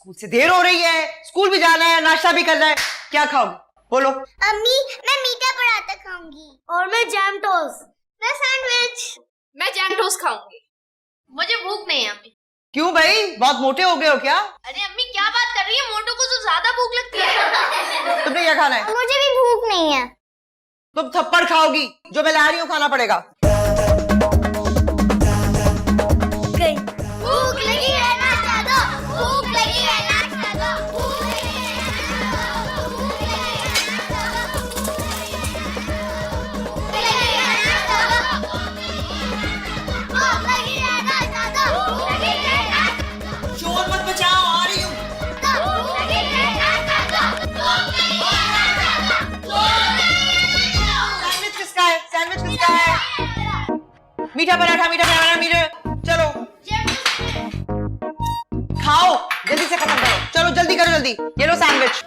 School से देर हो रही है, स्कूल भी जाना है, नाश्ता भी करना है, क्या खाओगे बोलो? अम्मी मैं मीठा पराठा खाऊंगी। और मैं जैम टोस्ट। मैं सैंडविच। मैं जैम टोस्ट खाऊंगी। मुझे भूख नहीं है अम्मी। क्यों भाई, बहुत मोटे हो गए हो क्या? अरे अम्मी क्या बात कर रही है, मोटो को तो ज्यादा भूख लगती है। तुमने क्या खाना है? मुझे भी भूख नहीं है। तुम थप्पड़ खाओगी, जो मैं ला रही हूँ खाना पड़ेगा। भूख लगी है नाश्ता दो, भूख लगी है नाश्ता दो, भूख लगी है नाश्ता दो, भूख लगी है नाश्ता दो, भूख लगी है नाश्ता दो, शोर मत मचाओ, आ रही हूँ। भूख लगी है नाश्ता दो, भूख लगी है नाश्ता दो, सैंडविच किसका है? सैंडविच किसका है? मीठा पराठा, मीठा। चलो खाओ, जल्दी से खत्म करो, चलो जल्दी करो, जल्दी। ये लो सैंडविच,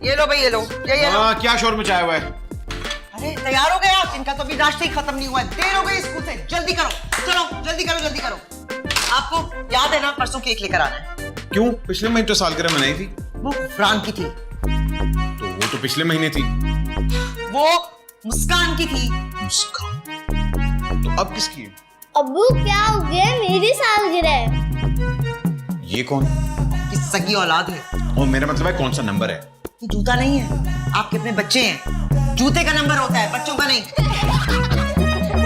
ये लो भाई, ये लो, ये लो। क्या शोर मचाया हुआ है? अरे तैयार हो गए आप? इनका तो अभी नाश्ता ही खत्म नहीं हुआ है, देर हो गई स्कूल से, जल्दी करो, चलो जल्दी करो, जल्दी करो। आपको याद है ना परसों केक लेकर आना है? क्यों? पिछले महीने तो सालगिरह मनाई थी। वो फरहान की थी। तो वो तो पिछले महीने थी। वो मुस्कान की थी। मुस्कान? तो अब किसकी है? अब्बू क्या हो गया, मेरी सालगिरह है। ये कौन? कि सगी औलाद है। और मेरा मतलब है कौन सा नंबर है? ये जूता नहीं है, आपके अपने बच्चे हैं, जूते का नंबर होता है, बच्चों का नहीं।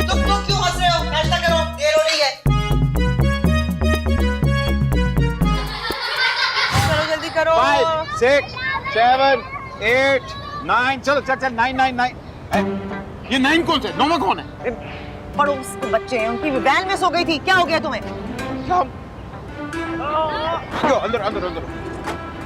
तुम लोग क्यों हंस रहे हो? नाश्ता करो, देर हो रही है। चलो जल्दी करो। 5, 6, 7, 8, 9, चलो चल 9। ये 9 कौन सा है? 9वां कौन है? पड़ोस के बच्चे हैं, उनकी वैन में सो गई थी, क्या हो गया तुम्हें? अंदर।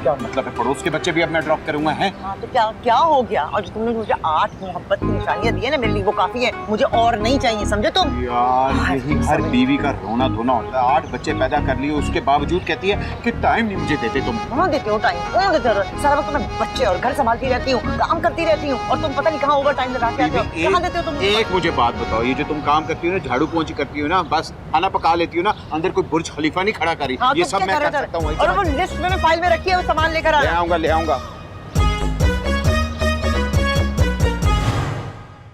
क्या मतलब है, पड़ोस के बच्चे भी अब मैं ड्रॉप करूंगा है? हाँ तो क्या हो गया? और जो तुमने मुझे 8 मोहब्बत की निशानियां दी है ना मेरे लिए, वो काफी है, मुझे और नहीं चाहिए, समझे तुम? यार यही हर बीवी का रोना धोना होता है। 8 बच्चे पैदा कर लिए, उसके बावजूद कहती है कि टाइम नहीं मुझे देते तुम। कहाँ देते हो टाइम? कहाँ देते हो? सारा वक्त मैं बच्चे और घर संभालती रहती हूँ, काम करती रहती हूँ, और तुम पता नहीं कहाँ ओवर टाइम लगा के आते हो। कहाँ देते हो तुम? एक मुझे बात बताओ, ये जो तुम काम करती हो ना, झाड़ू पोंछी करती हो ना, बस खाना पका लेती हो ना, अंदर कोई बुर्ज खलीफा नहीं खड़ा करी। हाँ, ये तो सब मैं कर सकता हूँ। और वो लिस्ट मैंने फाइल में रखी है, वो सामान लेकर आ। ले आऊंगा।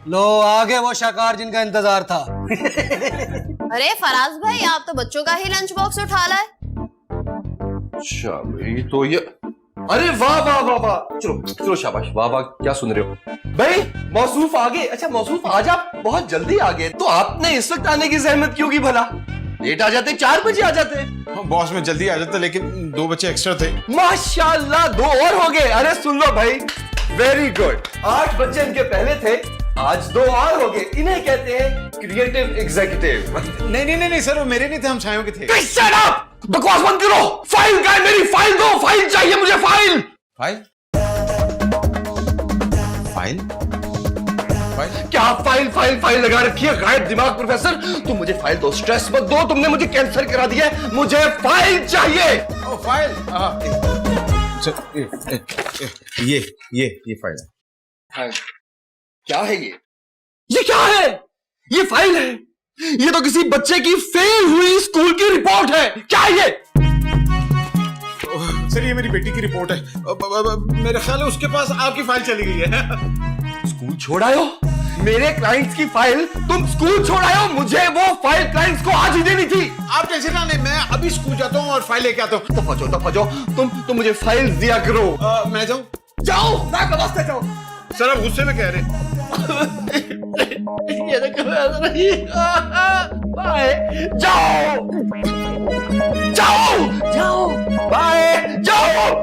लो आगे वो शाकार जिनका इंतजार था। अरे फराज भाई, आप तो बच्चों का ही लंच बॉक्स उठा लाए। अच्छा भाई, तो ये अरे वाह वाह वाह वाह, चलो शाबाश, वाह वाह, क्या सुन रहे हो भाई? मौसूफ आ गए? अच्छा मौसूफ, आज आप बहुत जल्दी आ गए, तो आपने इस वक्त आने की जहमत क्यों की भला? लेट आ जाते, 4 बजे आ जाते। बॉस में जल्दी आ जाता, लेकिन 2 बच्चे एक्स्ट्रा थे। माशाल्लाह, 2 और हो गए। अरे सुन लो भाई, वेरी गुड। 8 बच्चे इनके पहले थे, आज 2 और हो गए। इन्हें कहते हैं क्रिएटिव एग्जीक्यूटिव। नहीं सर, वो मेरे नहीं थे, हम छायों के थे। Shut up! बकवास बंद करो। फाइल का है, मेरी फाइल दो, फाइल चाहिए मुझे, फाइल। क्या फाइल लगा रखी है? गायब दिमाग प्रोफेसर, तुम मुझे फाइल दो, स्ट्रेस मत दो, तुमने मुझे कैंसर करा दिया है, मुझे फाइल चाहिए। ओ फाइल, ये फाइल है। क्या है ये? ये क्या है? ये फाइल है? ये तो किसी बच्चे की फेल हुई स्कूल की रिपोर्ट है। क्या है ये? सर ये मेरी बेटी की रिपोर्ट है। मेरे ख्याल है उसके पास आपकी फाइल चली गई है। स्कूल छोड़ आए हो? मेरे क्लाइंट्स की फाइल तुम स्कूल छोड़ आए हो? मुझे वो फाइल क्लाइंट्स को आज ही देनी थी। आप टेंशन ना लें, मैं अभी स्कूल जाता हूँ और फाइल लेके आता हूँ। दफा जाओ, तुम मुझे फाइल दिया करो। मैं जाऊँ? जाओ, ना कवास्ते जाओ। सर आप गुस्से में कह रहे? ये देखो, बाय, जाओ बाय, जाओ।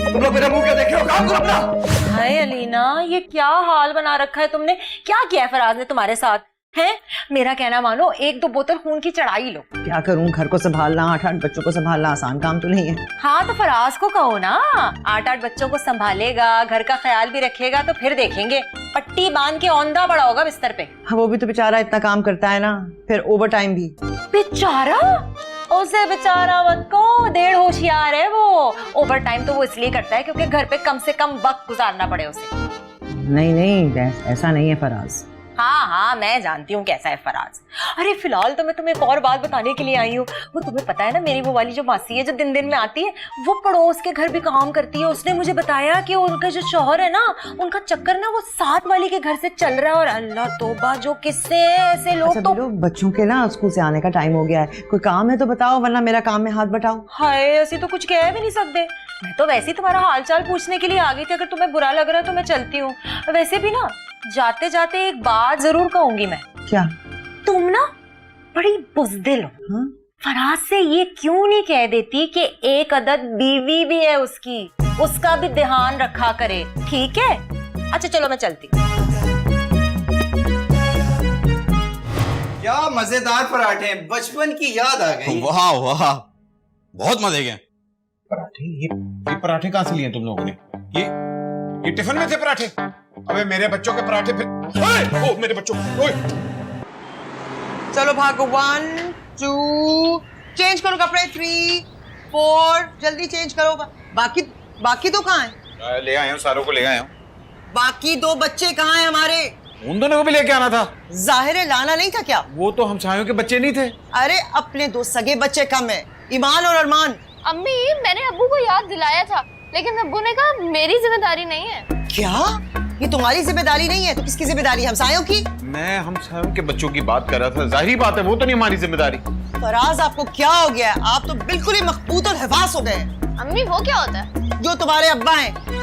तुम लोग मेरा मुंह क्या देख रहे हो? काम करो अपना। हाय अलीना, ये क्या हाल बना रखा है तुमने? क्या किया है फराज ने तुम्हारे साथ? हैं? मेरा कहना मानो, 1-2 बोतल खून की चढ़ाई लो। क्या करूं, घर को संभालना, 8-8 बच्चों को संभालना आसान काम तो नहीं है। हाँ तो फराज को कहो ना, 8-8 बच्चों को संभालेगा, घर का ख्याल भी रखेगा, तो फिर देखेंगे। पट्टी बांध के औंधा पड़ा होगा बिस्तर पे। हाँ, वो भी तो बेचारा इतना काम करता है ना, फिर ओवर टाइम भी। बेचारा? उसे बेचारा मत को, डेढ़ होशियार है वो। ओवर टाइम तो वो इसलिए करता है क्योंकि घर पे कम से कम वक्त गुजारना पड़े उसे। नहीं ऐसा नहीं है फराज। हाँ हाँ मैं जानती हूँ कैसा है फराज। अरे फिलहाल तो मैं तुम्हें एक और बात बताने के लिए आई हूँ। वो तुम्हें पता है ना, मेरी वो वाली जो मासी है जो दिन दिन में आती है, वो पड़ोस के घर भी काम करती है। उसने मुझे बताया कि उनका जो शौहर है ना, उनका चक्कर ना वो साथ वाली के घर से चल रहा है। और अल्लाह तौबा, जो किस्से ऐसे लोग। अच्छा, तो बच्चों के ना स्कूल से आने का टाइम हो गया है, कोई काम है तो बताओ, वरना मेरा काम में हाथ बटाओ। हाय, ऐसे तो कुछ कह भी नहीं सकते। मैं तो वैसे ही तुम्हारा हालचाल पूछने के लिए आ गई थी। अगर तुम्हें बुरा लग रहा है तो मैं चलती हूँ। वैसे भी ना जाते जाते एक बात जरूर कहूंगी मैं। क्या? तुम ना बड़ी बुज़दिल हो। हाँ? फराज से ये क्यों नहीं कह देती कि एक अदद बीवी भी है उसकी, उसका भी ध्यान रखा करे, ठीक है? अच्छा चलो मैं चलती हूँ। क्या मजेदार पराठे हैं, बचपन की याद आ गई। वाह वाह, बहुत मजे के पराठे। ये पराठे कहाँ से लिए तुम लोगों ने? ये टिफिन में थे पराठे? अबे मेरे बच्चों के पराठे फिर। ओए, ओ मेरे बच्चों, ओए। चलो भागो, 1 2 चेंज करो कपड़े, 3 4 जल्दी चेंज करो। बाकी तो कहाँ है? ले आया हूँ, सारों को ले आया हूँ। बाकी 2 बच्चे कहाँ हैं हमारे? उन दोनों को भी लेके आना था। जाहिर है लाना नहीं था क्या? वो तो हमसायों के बच्चे नहीं थे। अरे अपने 2 सगे बच्चे कम है, ईमान और अरमान। अम्मी, मैंने अब्बू को याद दिलाया था, लेकिन अब्बू ने कहा मेरी जिम्मेदारी नहीं है। क्या? ये तुम्हारी जिम्मेदारी नहीं है तो किसकी जिम्मेदारी? हमसायों की? मैं हमसायों के बच्चों की बात कर रहा था। जाहिर बात है वो तो नहीं हमारी जिम्मेदारी। फराज, आपको क्या हो गया? आप तो बिल्कुल ही मखबूत और हवास हो गए हैं। अम्मी, वो क्या होता है? जो तुम्हारे अब्बा हैं।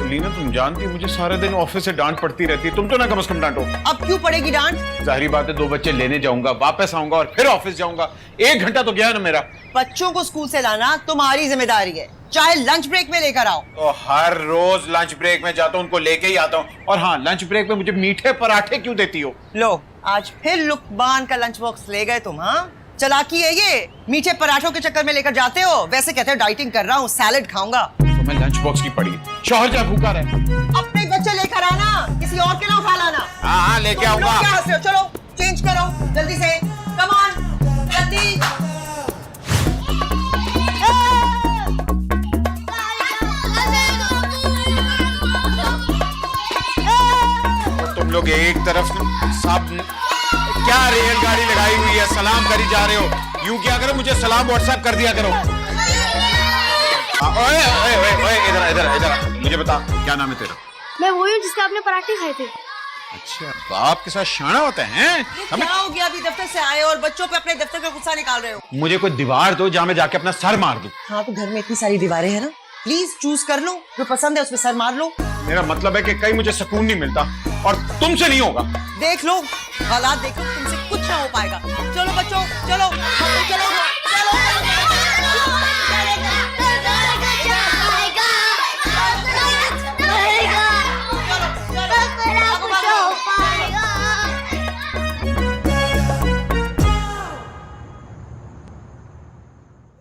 लीना, तुम जानती हो मुझे सारे दिन ऑफिस से डांट पड़ती रहती है, तुम तो ना कम से कम डांटो। अब क्यों पड़ेगी डांट? जाहिर बात है 2 बच्चे लेने जाऊंगा, वापस आऊंगा और फिर ऑफिस जाऊंगा। 1 घंटा तो गया ना मेरा। बच्चों को स्कूल से लाना तुम्हारी जिम्मेदारी है, चाहे लंच ब्रेक में लेकर आओ। तो हर रोज लंच ब्रेक में जाता हूँ, उनको लेके ही आता हूँ। और हाँ, लंच ब्रेक में मुझे मीठे पराठे क्यों देती हो? लो, आज फिर लुकमान का लंच बॉक्स ले गए तुम। हाँ, चालाकी है ये, मीठे पराठों के चक्कर में लेकर जाते हो। वैसे कहते हो डाइटिंग कर रहा हूँ, सैलेड खाऊंगा। तो मैं लंच बॉक्स की पड़ी, शौहर जा भूखा रहे। अपने बच्चे लेकर आना, किसी और के ना उठा लाना। हाँ लेके तुम लोग आऊंगा। क्या हंस रहे हो? चलो चेंज करो जल्दी से, कम ऑन, जल्दी। तुम लोग एक तरफ सब क्या रेलगाड़ी लगाई हुई है, सलाम करी जा रहे हो। यूं क्या करो, मुझे सलाम व्हाट्सएप कर दिया करो। ओए ओए ओए ओए, इधर इधर इधर, मुझे बता क्या नाम है तेरा? मैं वही हूँ जिसके आपने पराठे खाए थे। अच्छा, बाप के साथ शाना होता है? क्या हो गया? अभी दफ्तर से आए और बच्चों पे अपने दफ्तर का गुस्सा निकाल रहे हो। मुझे कोई दीवार दो जहाँ मैं जाके अपना सर मार दूं। हाँ, तो घर में इतनी सारी दीवारें हैं ना, प्लीज चूज कर लो, जो पसंद है उसमें सर मार लो। मेरा मतलब है कि कहीं मुझे सुकून नहीं मिलता और तुमसे नहीं होगा। देख लो, हालात देखो, तुमसे कुछ ना हो पाएगा। चलो बच्चों, चलो चलो चलो।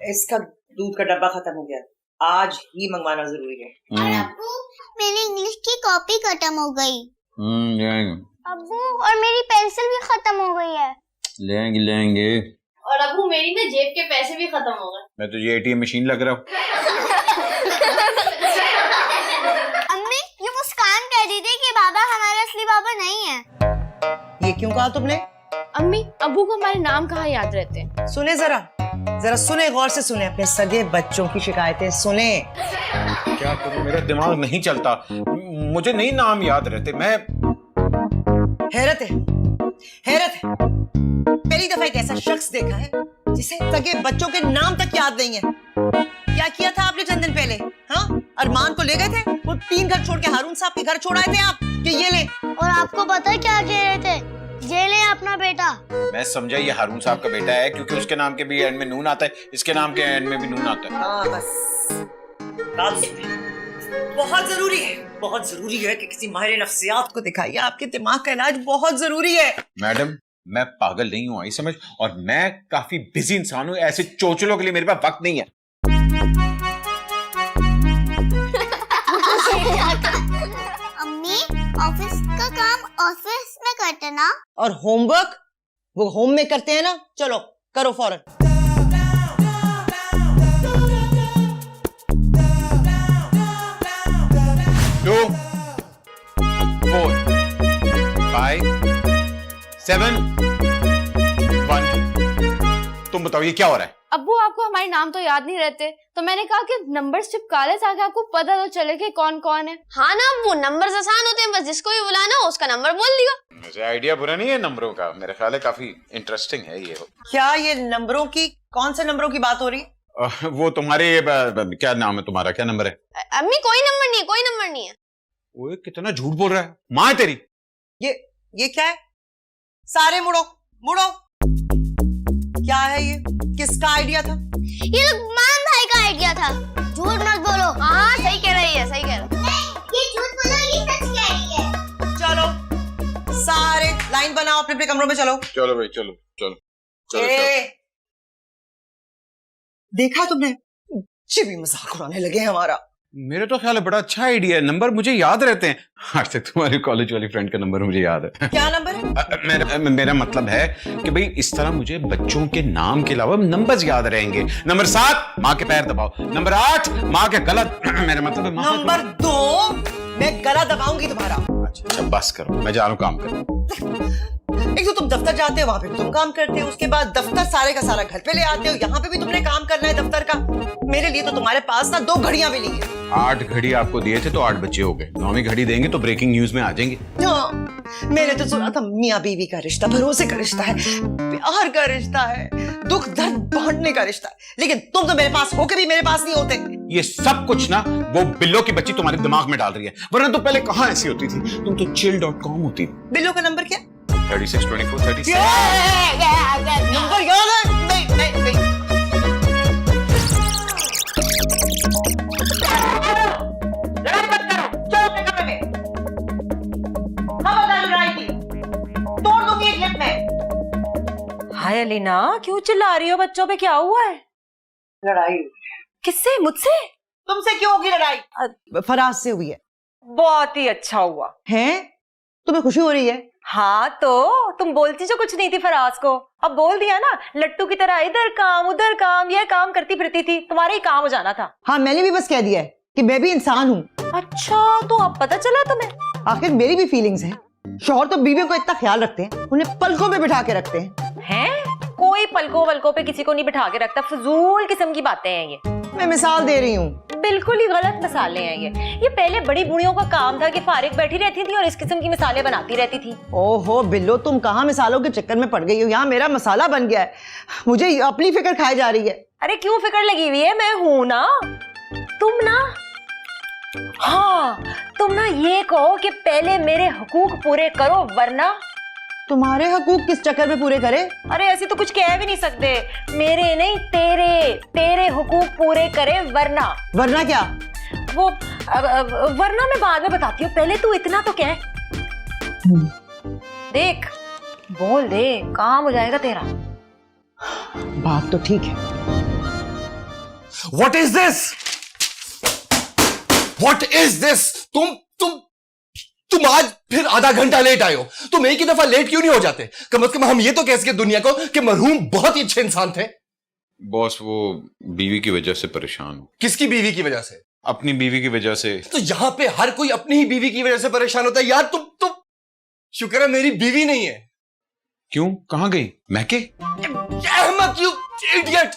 इसका दूध का डब्बा खत्म हो गया, आज ही मंगवाना जरूरी है। अब्बू, मेरी इंग्लिश की कॉपी खत्म हो गई। अब्बू, और मेरी पेंसिल भी खत्म हो गई है। लेंगे। और अब्बू, मेरी ना जेब के पैसे भी खत्म हो गए। मैं तुझे ATM मशीन लग रहा हूँ। अम्मी, ये मुस्कान कह रही थी कि बाबा हमारे असली बाबा नहीं है। ये क्यों कहा तुमने? अम्मी, अब्बू को हमारे नाम कहाँ याद रहते हैं? सुने जरा सुने, गौर से सुने, अपने सगे बच्चों की शिकायतें सुने। क्या करूं, मेरा दिमाग नहीं चलता, मुझे नहीं नाम याद रहते। मैं हैरत है पहली दफा एक ऐसा शख्स देखा है जिसे सगे बच्चों के नाम तक याद नहीं है। क्या किया था आपने चंद दिन पहले? हाँ, अरमान को ले गए थे, वो 3 घर छोड़ के हारून साहब के घर छोड़ आए थे आप कि ये ले। और आपको पता है क्या कह रहे थे? ये ले अपना बेटा। मैं समझा ये हारून साहब का बेटा है क्योंकि उसके नाम के भी एंड में नून आता है, इसके नाम के एंड में भी नून आता है। हाँ बस, बात सुनिए, बहुत जरूरी है कि किसी माहिर नफ्सियात को दिखाइए। आपके दिमाग का इलाज बहुत जरूरी है। मैडम, मैं पागल नहीं हूँ, आई समझ, और मैं काफी बिजी इंसान हूँ, ऐसे चोचलों के लिए मेरे पास वक्त नहीं है। अम्मी, ऑफिस का काम ऑफिस में करते ना, और होमवर्क वो होम में करते हैं ना। चलो करो फौरन। 2 4 5 7 1। तुम बताओ ये क्या हो रहा है? अब्बू आपको हमारे नाम तो याद नहीं रहते, तो मैंने कहा कि नंबर्स चिपका ले ताकि आपको पता तो चले कि कौन कौन है। हाँ ना वो नंबर आसान होते हैं, बस जिसको भी बुलाना हो उसका नंबर बोल दिया। मुझे आइडिया बुरा नहीं है नंबरों का, मेरे ख्याल है काफी इंटरेस्टिंग है ये। क्या ये नंबरों की, कौन से नंबरों की बात हो रही? वो तुम्हारे क्या नाम है तुम्हारा, क्या नंबर है? अम्मी कोई नंबर नहीं है, कोई नंबर नहीं है। वो कितना झूठ बोल रहा है, माँ है तेरी। ये क्या है? सारे मुड़ो मुड़ो। क्या है ये? किसका आइडिया था? ये लुकमान भाई का आइडिया था। झूठ मत बोलो। हाँ सही कह रही है, सही कह रही है। ये झूठ बोलो, ये सच कह रही है। चलो सारे लाइन बनाओ, अपने अपने कमरों में चलो। चलो भाई चलो चलो चलो, ए, देखा तुमने, जी भी मजाक उड़ाने लगे हैं हमारा। मेरे तो ख्याल है बड़ा अच्छा आइडिया है, नंबर मुझे याद रहते हैं। आज तक तुम्हारी कॉलेज वाली फ्रेंड का नंबर मुझे याद है। क्या नंबर है? मेरा मतलब है कि भाई इस तरह मुझे बच्चों के नाम के अलावा नंबर्स याद रहेंगे। नंबर 7 माँ के पैर दबाओ, नंबर 8 माँ के गला मेरा मतलब है माँ नंबर 2 मैं गला दबाऊंगी तुम्हारा। अच्छा बस करो, मैं जा रहा हूँ काम करो। एक तो तुम दफ्तर जाते हो, वहां पे भी तुम काम करते हो, उसके बाद दफ्तर सारे का सारा घर पे ले आते हो, यहाँ पे भी तुमने काम करना है दफ्तर का। मेरे लिए तो तुम्हारे पास ना 2 घड़ियां भी नहीं है। 8 घड़ी आपको दिए थे तो 8 बच्चे हो गए, 9वीं घड़ी देंगे तो ब्रेकिंग न्यूज में आ जाएंगे। हाँ, मैंने तो सुना था मियाँ बीवी का रिश्ता भरोसे का रिश्ता है, प्यार का रिश्ता है, दुख दर्द बांटने का रिश्ता है, लेकिन तुम तो मेरे पास होके भी मेरे पास नहीं होते। ये सब कुछ ना वो बिल्लो की बच्ची तुम्हारे दिमाग में डाल रही है, वरना तो पहले कहाँ ऐसी होती थी, तुम तो chill.com होती। बिल्लो का नंबर क्या? 36 24 36। नंबर याद है? नहीं। लड़ाई मत करो, चलो अपने कमरे में। खबरदार लड़ाई की, तोड़ दूंगी एक लिफ्ट में। हाय अलीना, क्यों चिल्ला रही हो? बच्चों पे क्या हुआ है? लड़ाई किससे? मुझसे? तुमसे क्यों होगी लड़ाई? फराज से हुई है। बहुत ही अच्छा हुआ हैं? तुम्हें खुशी हो रही है? हाँ तो तुम बोलती जो कुछ नहीं थी फराज को, अब बोल दिया ना। लट्टू की तरह इधर काम उधर काम, यह काम करती फिरती थी, तुम्हारे ही काम हो जाना था। हाँ, मैंने भी बस कह दिया है कि मैं भी इंसान हूँ। अच्छा तो अब पता चला तुम्हें? आखिर मेरी भी फीलिंग्स हैं। शौहर तो बीवियों को इतना ख्याल रखते हैं, उन्हें पलकों पे बिठा के रखते हैं? कोई पलकों वलकों पे किसी को नहीं बिठा के रखता, फजूल किस्म की बातें हैं ये। मैं मिसाल दे रही हूँ। बिल्कुल ही गलत मिसालें हैं ये पहले बड़ी बूढ़ियों का काम था कि फारिग बैठी रहती थी और इस किस्म की मिसालें बनाती रहती थी। ओहो बिल्लो, तुम कहाँ मिसालों के चक्कर में पड़ गई हो? यहाँ मेरा मसाला बन गया है, मुझे अपनी फिक्र खाई जा रही है। अरे क्यों फिक्र लगी हुई है? मैं हूं ना। तुम ना, हाँ तुम ना ये कहो कि पहले मेरे हुकूक पूरे करो वरना। तुम्हारे हकूक किस चक्कर में पूरे करे? अरे ऐसे तो कुछ कह भी नहीं सकते। मेरे नहीं तेरे हुकूक पूरे करे वरना। वरना क्या? वो वरना मैं बाद में बताती हूँ, पहले तू इतना तो कह। देख बोल दे, काम हो जाएगा तेरा। बात तो ठीक है। What is this? What is this? तुम आज फिर आधा घंटा लेट आए हो। तुम एक ही दफा लेट क्यों नहीं हो जाते? कम से कम हम ये तो कह सके दुनिया को कि मरहूम बहुत ही अच्छे इंसान थे। बॉस वो बीवी की वजह से परेशान हूं। किसकी बीवी की वजह से? अपनी बीवी की वजह से। तो यहाँ पे हर कोई अपनी ही बीवी की वजह से परेशान होता है यार। तुम शुक्र है मेरी बीवी नहीं है। क्यों, कहां गई महके? अहमद यू इडियट,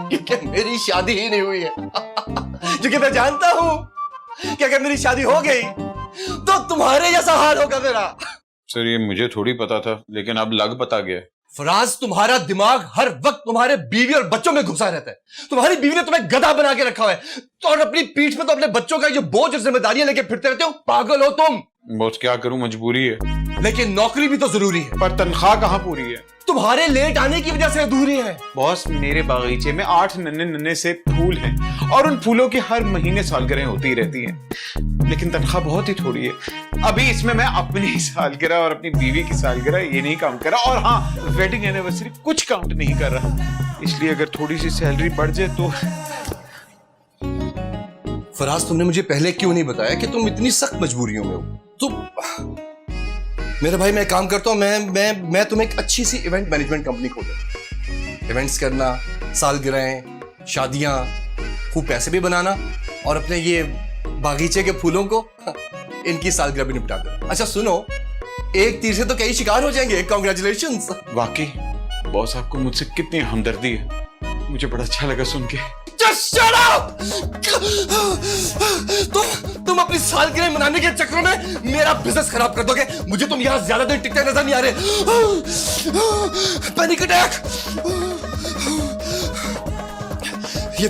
क्योंकि मेरी शादी ही नहीं हुई है। क्योंकि मैं जानता हूं कि अगर मेरी शादी हो गई तो तुम्हारे जैसा हाल होगा मेरा। सर ये मुझे थोड़ी पता था, लेकिन अब लग पता गया। फराज, तुम्हारा दिमाग हर वक्त तुम्हारे बीवी और बच्चों में घुसा रहता है। तुम्हारी बीवी ने तुम्हें गधा बना के रखा हुआ है, तो और अपनी पीठ में तो अपने बच्चों का जो बोझ और जिम्मेदारियां लेके फिरते रहते हो। पागल हो तुम। बॉस क्या करूं, मजबूरी है। लेकिन नौकरी भी तो जरूरी है। पर तनख्वाह कहां पूरी है? तुम्हारे लेट आने की वजह से अधूरी है। बॉस मेरे बागीचे में 8 नन्हे से फूल हैं और उन फूलों की हर महीने सालगिरह होती ही रहती हैं, लेकिन तनख्वाह बहुत ही थोड़ी है। अभी इसमें मैं अपनी सालगिरह और अपनी बीवी की सालगिरह ये नहीं काउंट कर रहा, और हाँ वेडिंग एनिवर्सरी कुछ काउंट नहीं कर रहा। इसलिए अगर थोड़ी सी सैलरी बढ़ जाए तो। फराज, तुमने मुझे पहले क्यों नहीं बताया कि तुम इतनी सख्त मजबूरियों में हो? तो मेरे भाई मैं काम करता हूं, मैं तुम्हें एक अच्छी सी इवेंट मैनेजमेंट कंपनी खोल दूं। इवेंट्स करना, सालगिरह, शादियां, खूब पैसे भी बनाना और अपने ये बागीचे के फूलों को इनकी सालगिरह भी निपटा दो। अच्छा सुनो, एक तीर से तो कई शिकार हो जाएंगे। कॉन्ग्रेचुलेशंस। वाकई बॉस आपको मुझसे कितनी हमदर्दी है, मुझे बड़ा अच्छा लगा सुन के। Just shut up! तुम अपनी सालगिरह मनाने के चक्कर में मेरा बिजनेस खराब कर दोगे। मुझे तुम यहाँ ज्यादा देर टिकते नजर नहीं आ रहे। Panic attack. ये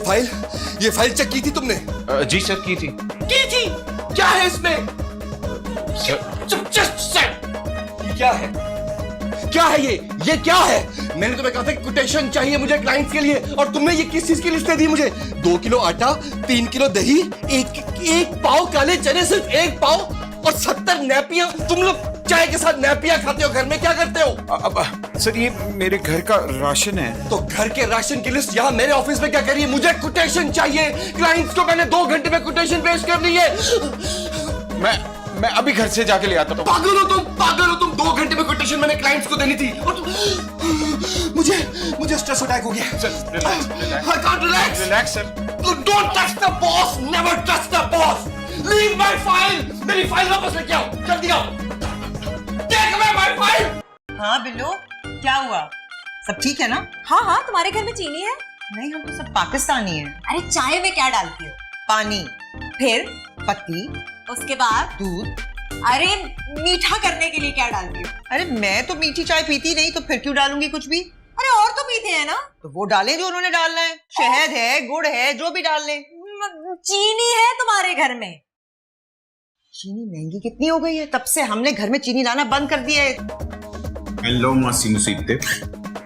फाइल चेक की थी तुमने? जी सर, की थी। क्या है इसमें? सर क्या है? क्या है ये क्या है? मैंने तुम्हें कहा था कि कोटेशन चाहिए मुझे क्लाइंट्स के लिए, और तुमने ये किस चीज की लिस्ट दे दी मुझे? 2 किलो आटा, 3 किलो दही, एक पाव काले चने, सिर्फ एक पाव, और 70 नैपियां। तुम लोग चाय के साथ नैपियां खाते हो, घर में क्या करते हो? अब सर ये मेरे घर का राशन है। तो घर के राशन की लिस्ट यहाँ मेरे ऑफिस में क्या कर रही है? मुझे कोटेशन चाहिए क्लाइंट्स को। मैंने 2 घंटे में कोटेशन पेश कर ली है। मैं अभी घर से जाके ले आता हूँ। पागल हो तुम। 2 घंटे में कोटेशन मैंने क्लाइंट्स को देनी थी, और मुझे स्ट्रेस अटैक हो गया। Sir relax. I can't relax. Relax sir. Don't touch the boss. Never touch the boss. Leave my file. मेरी फाइल वापस लेके आओ, जल्दी आओ। Take away my file. हाँ बिल्लू, क्या हुआ? सब ठीक है ना? हाँ हाँ, तुम्हारे घर में चीनी है? नहीं, हम तो सब पाकिस्तानी हैं। अरे चाय में क्या डालती हो? पानी, फिर पत्ती, उसके बाद? दूध। अरे मीठा करने के लिए क्या डालती हो? अरे मैं तो मीठी चाय पीती नहीं, तो फिर क्यों डालूंगी कुछ भी? अरे और तो पीते हैं ना। तो वो डालें जो उन्होंने डालना है। शहद है, गुड़ है, जो भी डाल लें। चीनी है तुम्हारे घर में? चीनी महंगी कितनी हो गई है, तब से हमने घर में चीनी लाना बंद कर दिया है। हेलो मासी मुसीबतें।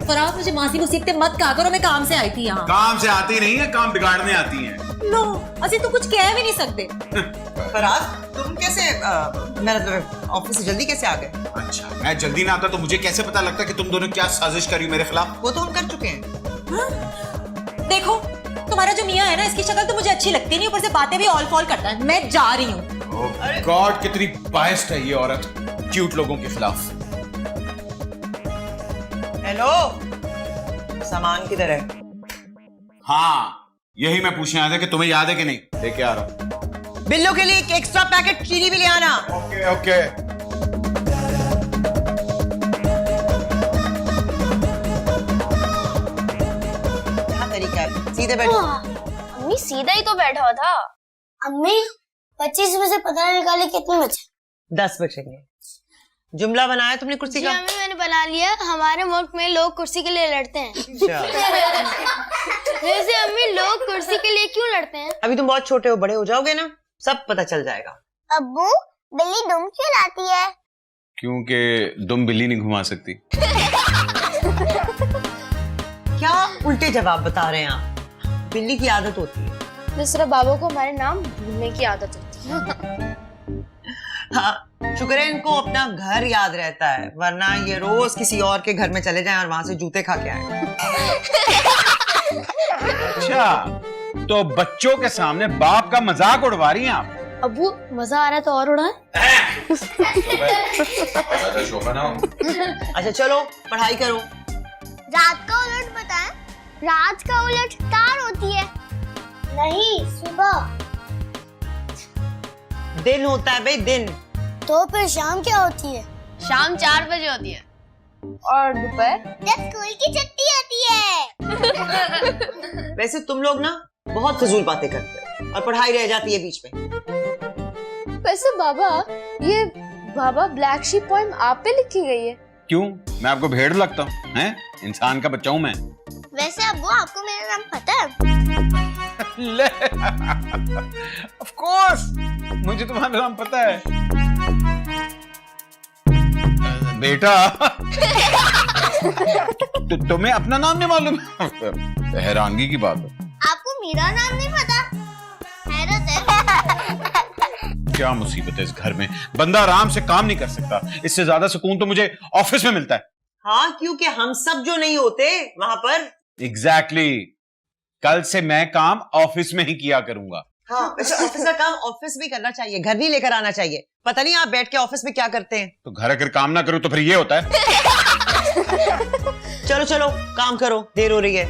फराज, मुझे मासी मुसीबतें मत कहा करो, मैं काम से आई थी यहाँ। काम से आती नहीं है, काम बिगाड़ने आती हैं। लो, असि तो कुछ कह भी नहीं सकते। फराज, तुम कैसे मतलब ऑफिस से जल्दी कैसे आ गए? अच्छा, मैं जल्दी ना आता तो मुझे कैसे पता लगता कि तुम दोनों क्या साजिश करी मेरे खिलाफ? वो तो हम कर चुके हैं। देखो, तुम्हारा जो मियाँ है ना, इसकी शक्ल तो मुझे अच्छी लगती नहीं, ऊपर से बातें भी ऑल फॉल करता है। मैं जा रही हूँ। गॉड, कितनी बायस्ड है ये औरत क्यूट लोगों के खिलाफ। हेलो, सामान किधर है? हाँ, यही मैं पूछने आया था कि तुम्हें याद है कि नहीं। लेके आ रहा हूँ। बिल्लू के लिए एक एक्स्ट्रा पैकेट चीनी भी ले आना। Okay okay. क्या तरीका है? सीधे बैठो। अम्मी सीधा ही तो बैठा हुआ था। अम्मी 25 में से 15 निकाले कितने बचे? 10 बचेंगे। जुमला बनाया तुमने कुर्सी जी का? अम्मी मैंने बना लिया। हमारे मुल्क में लोग कुर्सी के लिए लड़ते हैं। अच्छा। वैसे अम्मी लोग कुर्सी के लिए क्यों लड़ते हैं? अभी तुम बहुत छोटे हो, बड़े हो जाओगे ना, सब पता चल जाएगा। अब्बू, बिल्ली दुम क्यों लाती है? क्योंकि दुम बिल्ली नहीं घुमा सकती। क्या उल्टे जवाब बता रहे हैं आप? बिल्ली की आदत होती है। दूसरा बाबा को हमारे नाम भूलने की आदत होती है। हाँ, शुक्र है इनको अपना घर याद रहता है, वरना ये रोज किसी और के घर में चले जाएं और वहां से जूते खा के आए। अच्छा, तो बच्चों के सामने बाप का मजाक उड़वा रही हैं आप? अब्बू, मजा आ रहा है तो और उड़ाएं। अच्छा चलो, पढ़ाई करो। रात का उलट बताएं। रात का उलट तार होती है। नहीं, सुबह। दिन होता है भाई, दिन। तो फिर शाम क्या होती है? शाम 4 बजे होती है। और दोपहर? जब स्कूल की छुट्टी होती है। वैसे तुम लोग ना बहुत फजूल बातें करते हो और पढ़ाई रह जाती है बीच में। वैसे बाबा, ये बाबा ब्लैक शीप पोएम आप पे लिखी गई है। क्यों, मैं आपको भेड़ लगता हूँ? हैं? इंसान का बच्चा हूँ मैं। वैसे अब्बू, आपको मेरा नाम पता है? ले, ऑफ कोर्स मुझे तुम्हारा नाम पता है बेटा। तो तुम्हें अपना नाम नहीं मालूम? हैरानगी की बात है। आपको मेरा नाम नहीं पता? हैरत है। क्या मुसीबत है इस घर में, बंदा आराम से काम नहीं कर सकता। इससे ज्यादा सुकून तो मुझे ऑफिस में मिलता है। हाँ, क्योंकि हम सब जो नहीं होते वहां पर। एग्जैक्टली। कल से मैं काम ऑफिस में ही किया करूंगा। हाँ, वैसे ऑफिस का काम ऑफिस में करना चाहिए, घर नहीं लेकर आना चाहिए। पता नहीं आप बैठ के ऑफिस में क्या करते हैं। तो घर अगर काम ना करूं तो फिर ये होता है। चलो चलो, काम करो, देर हो रही है।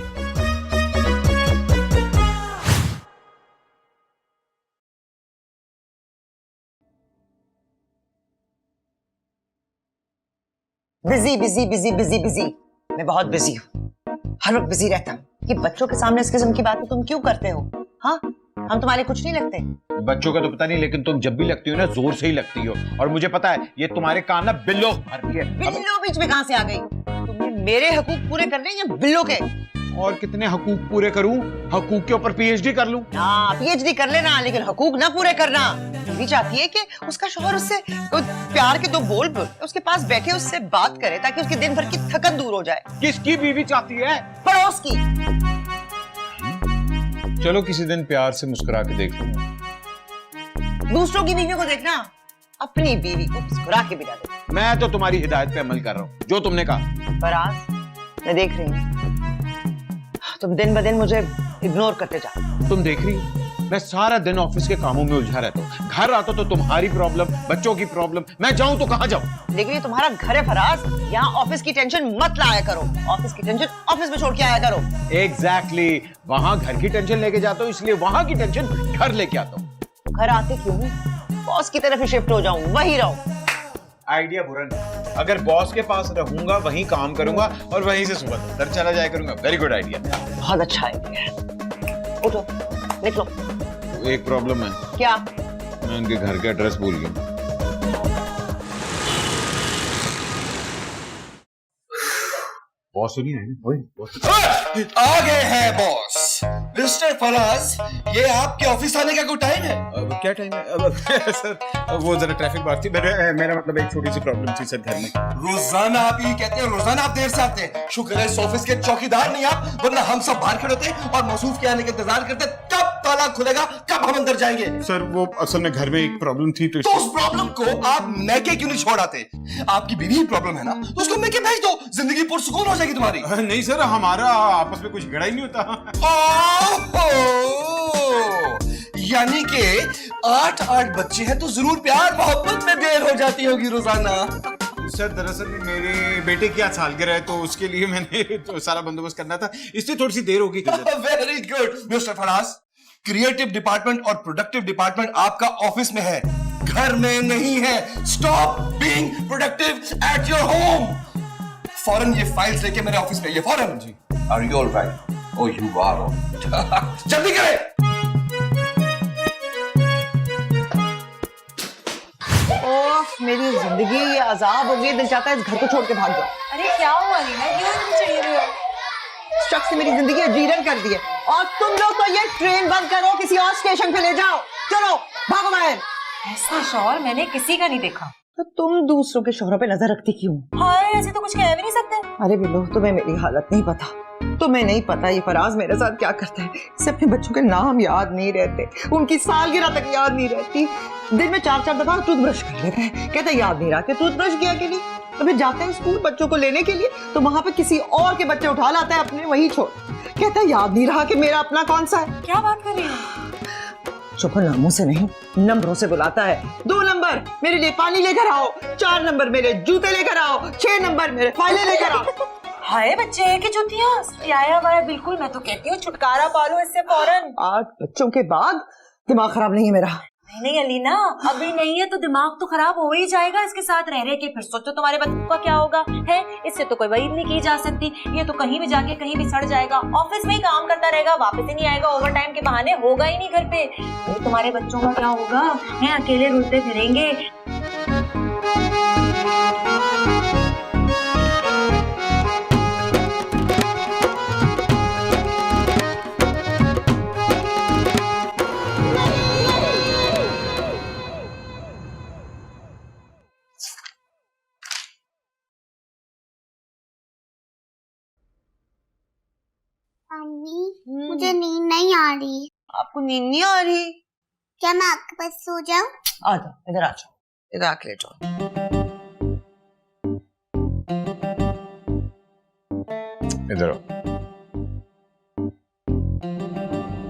Busy busy busy busy busy. मैं बहुत बिजी हूँ, हर वक्त बिजी रहता हूँ। ये बच्चों के सामने इस किस्म की बातें तुम क्यों करते हो? हाँ, हम तुम्हारे कुछ नहीं लगते। बच्चों का तो पता नहीं, लेकिन तुम जब भी लगती हो ना जोर से ही लगती हो। और मुझे पता है ये तुम्हारे कान ना बिल्लो भरती है। बिल्लो बीच में कहाँ से आ गई? तुमने मेरे हकूक पूरे करने हैं या बिल्लो के? और कितने हकूक पूरे करूं? हकूक के ऊपर पीएचडी कर लूं? हाँ, पीएचडी कर लेना, लेकिन हकूक ना पूरे करना। बीवी चाहती है कि उसका शौहर उससे कोई प्यार के दो बोल बोले, उसके पास बैठे उससे बात करे ताकि उसके दिन भर की थकन दूर हो जाए। किसकी बीवी चाहती है? पड़ोस की। चलो किसी दिन प्यार से मुस्कुरा के देख लूंगा। दूसरों की बीवी को देखना, अपनी बीवी को मुस्कुरा के बिना देखना। मैं तो तुम्हारी हिदायत पे अमल कर रहा हूँ, जो तुमने कहा। फराज, मैं देख रही हूँ तुम दिन ब दिन मुझे इग्नोर करते जा। तुम देख रही हो मैं सारा दिन ऑफिस के कामों में उलझा रहता हूँ। घर आता तो तुम्हारी प्रॉब्लम, बच्चों की प्रॉब्लम, मैं जाऊं तो कहाँ जाऊं? लेकिन ये तुम्हारा घर है फराज, यहाँ ऑफिस की टेंशन मत लाया करो। ऑफिस की टेंशन ऑफिस में छोड़ के आया करो। एग्जैक्टली, वहां घर की टेंशन लेके जाता हूँ, इसलिए वहां की टेंशन घर लेके आता हूँ। घर आते क्यों नहीं? बॉस की तरफ ही शिफ्ट हो जाऊं, वहीं रहूं। आइडिया बुरा नहीं, अगर बॉस के पास रहूंगा वहीं काम करूंगा और वहीं से सुबह दफ्तर चला जाया करूंगा। Very good idea. बहुत अच्छा आइडिया है। उठो, निकलो। एक प्रॉब्लम है। क्या? मैं उनके घर का एड्रेस भूल गया। बॉस नहीं आए? आ गए हैं बॉस। मिस्टर फराज, ये आपके ऑफिस आने का कोई टाइम है? क्या टाइम है? सर वो जरा ट्रैफिक बात थी, मेरा मतलब एक छोटी सी प्रॉब्लम थी सर घर में। रोजाना आप ये कहते हैं, रोजाना आप देर से आते हैं। शुक्र है इस ऑफिस के चौकीदार नहीं आप, वरना हम सब बाहर खड़े होते और मौसूफ के आने का इंतजार करते कब ताला खुलेगा, कब हम अंदर जाएंगे। सर वो असल में घर में एक प्रॉब्लम थी तो उस प्रॉब्लम को आप मैके क्यों नहीं छोड़ आते? आपकी बीवी की प्रॉब्लम है ना, तो उसको मैके भेज दो, जिंदगी पुरसुकून हो जाएगी तुम्हारी। नहीं सर, हमारा आपस में कुछ झगड़ा ही नहीं होता। यानी कि 8 बच्चे हैं तो जरूर प्यार मोहब्बत में देर हो जाती होगी रोजाना। सर दरअसल मेरे बेटे की आज सालगिरह है तो उसके लिए मैंने तो सारा बंदोबस्त करना था, इसलिए थोड़ी सी देर होगी। Very good mister Faraz, creative department और प्रोडक्टिव डिपार्टमेंट आपका ऑफिस में है, घर में नहीं है। Stop being productive at your home. फौरन ये फाइल्स लेके मेरे ऑफिस में आइए, फौरन। जी। Are you alright? Oh you are. जल्दी करें। ओह, मेरी जिंदगी ये अजाब हो गई। दिल चाहता है इस घर को छोड़ के भाग जाओ। अरे क्या हुआ रीना, क्यों इतनी चिढ़ी हुई हो? इस शख्स ने मेरी जिंदगी अजीरन कर दी है। और तुम लोग तो ये ट्रेन बंद करो, किसी और स्टेशन पे ले जाओ। चलो भागो बाहर। ऐसा शौहर मैंने किसी का नहीं देखा। तो तुम दूसरों के शौहरों पे नजर रखती क्यों? हाय, ऐसे तो कुछ कह भी नहीं सकते। अरे बिल्लो, तुम्हें मेरी हालत नहीं पता। तुम्हें नहीं पता ये फराज मेरे साथ क्या करता है। इसे अपने बच्चों के नाम याद नहीं रहते, उनकी सालगिरह तक याद नहीं रहती। दिन में 4-4 दफा टूथब्रश कर लेता है, कहता है याद नहीं रहा कि टूथब्रश किया कि नहीं। तो फिर जाते हैं स्कूल बच्चों को लेने के लिए, तो वहां पे किसी और के बच्चे उठा लाता है अपने, वही छोड़, कहता है याद नहीं रहा कि मेरा अपना कौन सा है। क्या बात कर रही हो? चुप, नामों से नहीं नंबरों से बुलाता है। 2 नंबर मेरे लिए पानी लेकर आओ, 4 नंबर मेरे जूते लेकर आओ, 6 नंबर मेरे फाइलें लेकर आओ। हाय बच्चे की जुतियां आया हुआ है। बिल्कुल, मैं तो कहती हूँ छुटकारा पालो इससे फौरन। 8 बच्चों के बाद दिमाग खराब नहीं है मेरा। नहीं अलीना, अभी नहीं है तो दिमाग तो खराब हो ही जाएगा इसके साथ रह रहे के। फिर सोचो तुम्हारे बच्चों का क्या होगा है। इससे तो कोई वहीद नहीं की जा सकती। ये तो कहीं भी जाके कहीं भी सड़ जाएगा, ऑफिस में ही काम करता रहेगा, वापस ही नहीं आएगा, ओवर टाइम के बहाने होगा ही नहीं घर पे। तो तुम्हारे बच्चों का क्या होगा है, अकेले रुलते फिरेंगे। मम्मी, मुझे नींद नहीं आ रही। आपको नींद नहीं आ रही? क्या मैं आपके पास सो जाऊं? आ जाओ, इधर आ जाओ, इधर आके लेट जाओ। इधर आओ।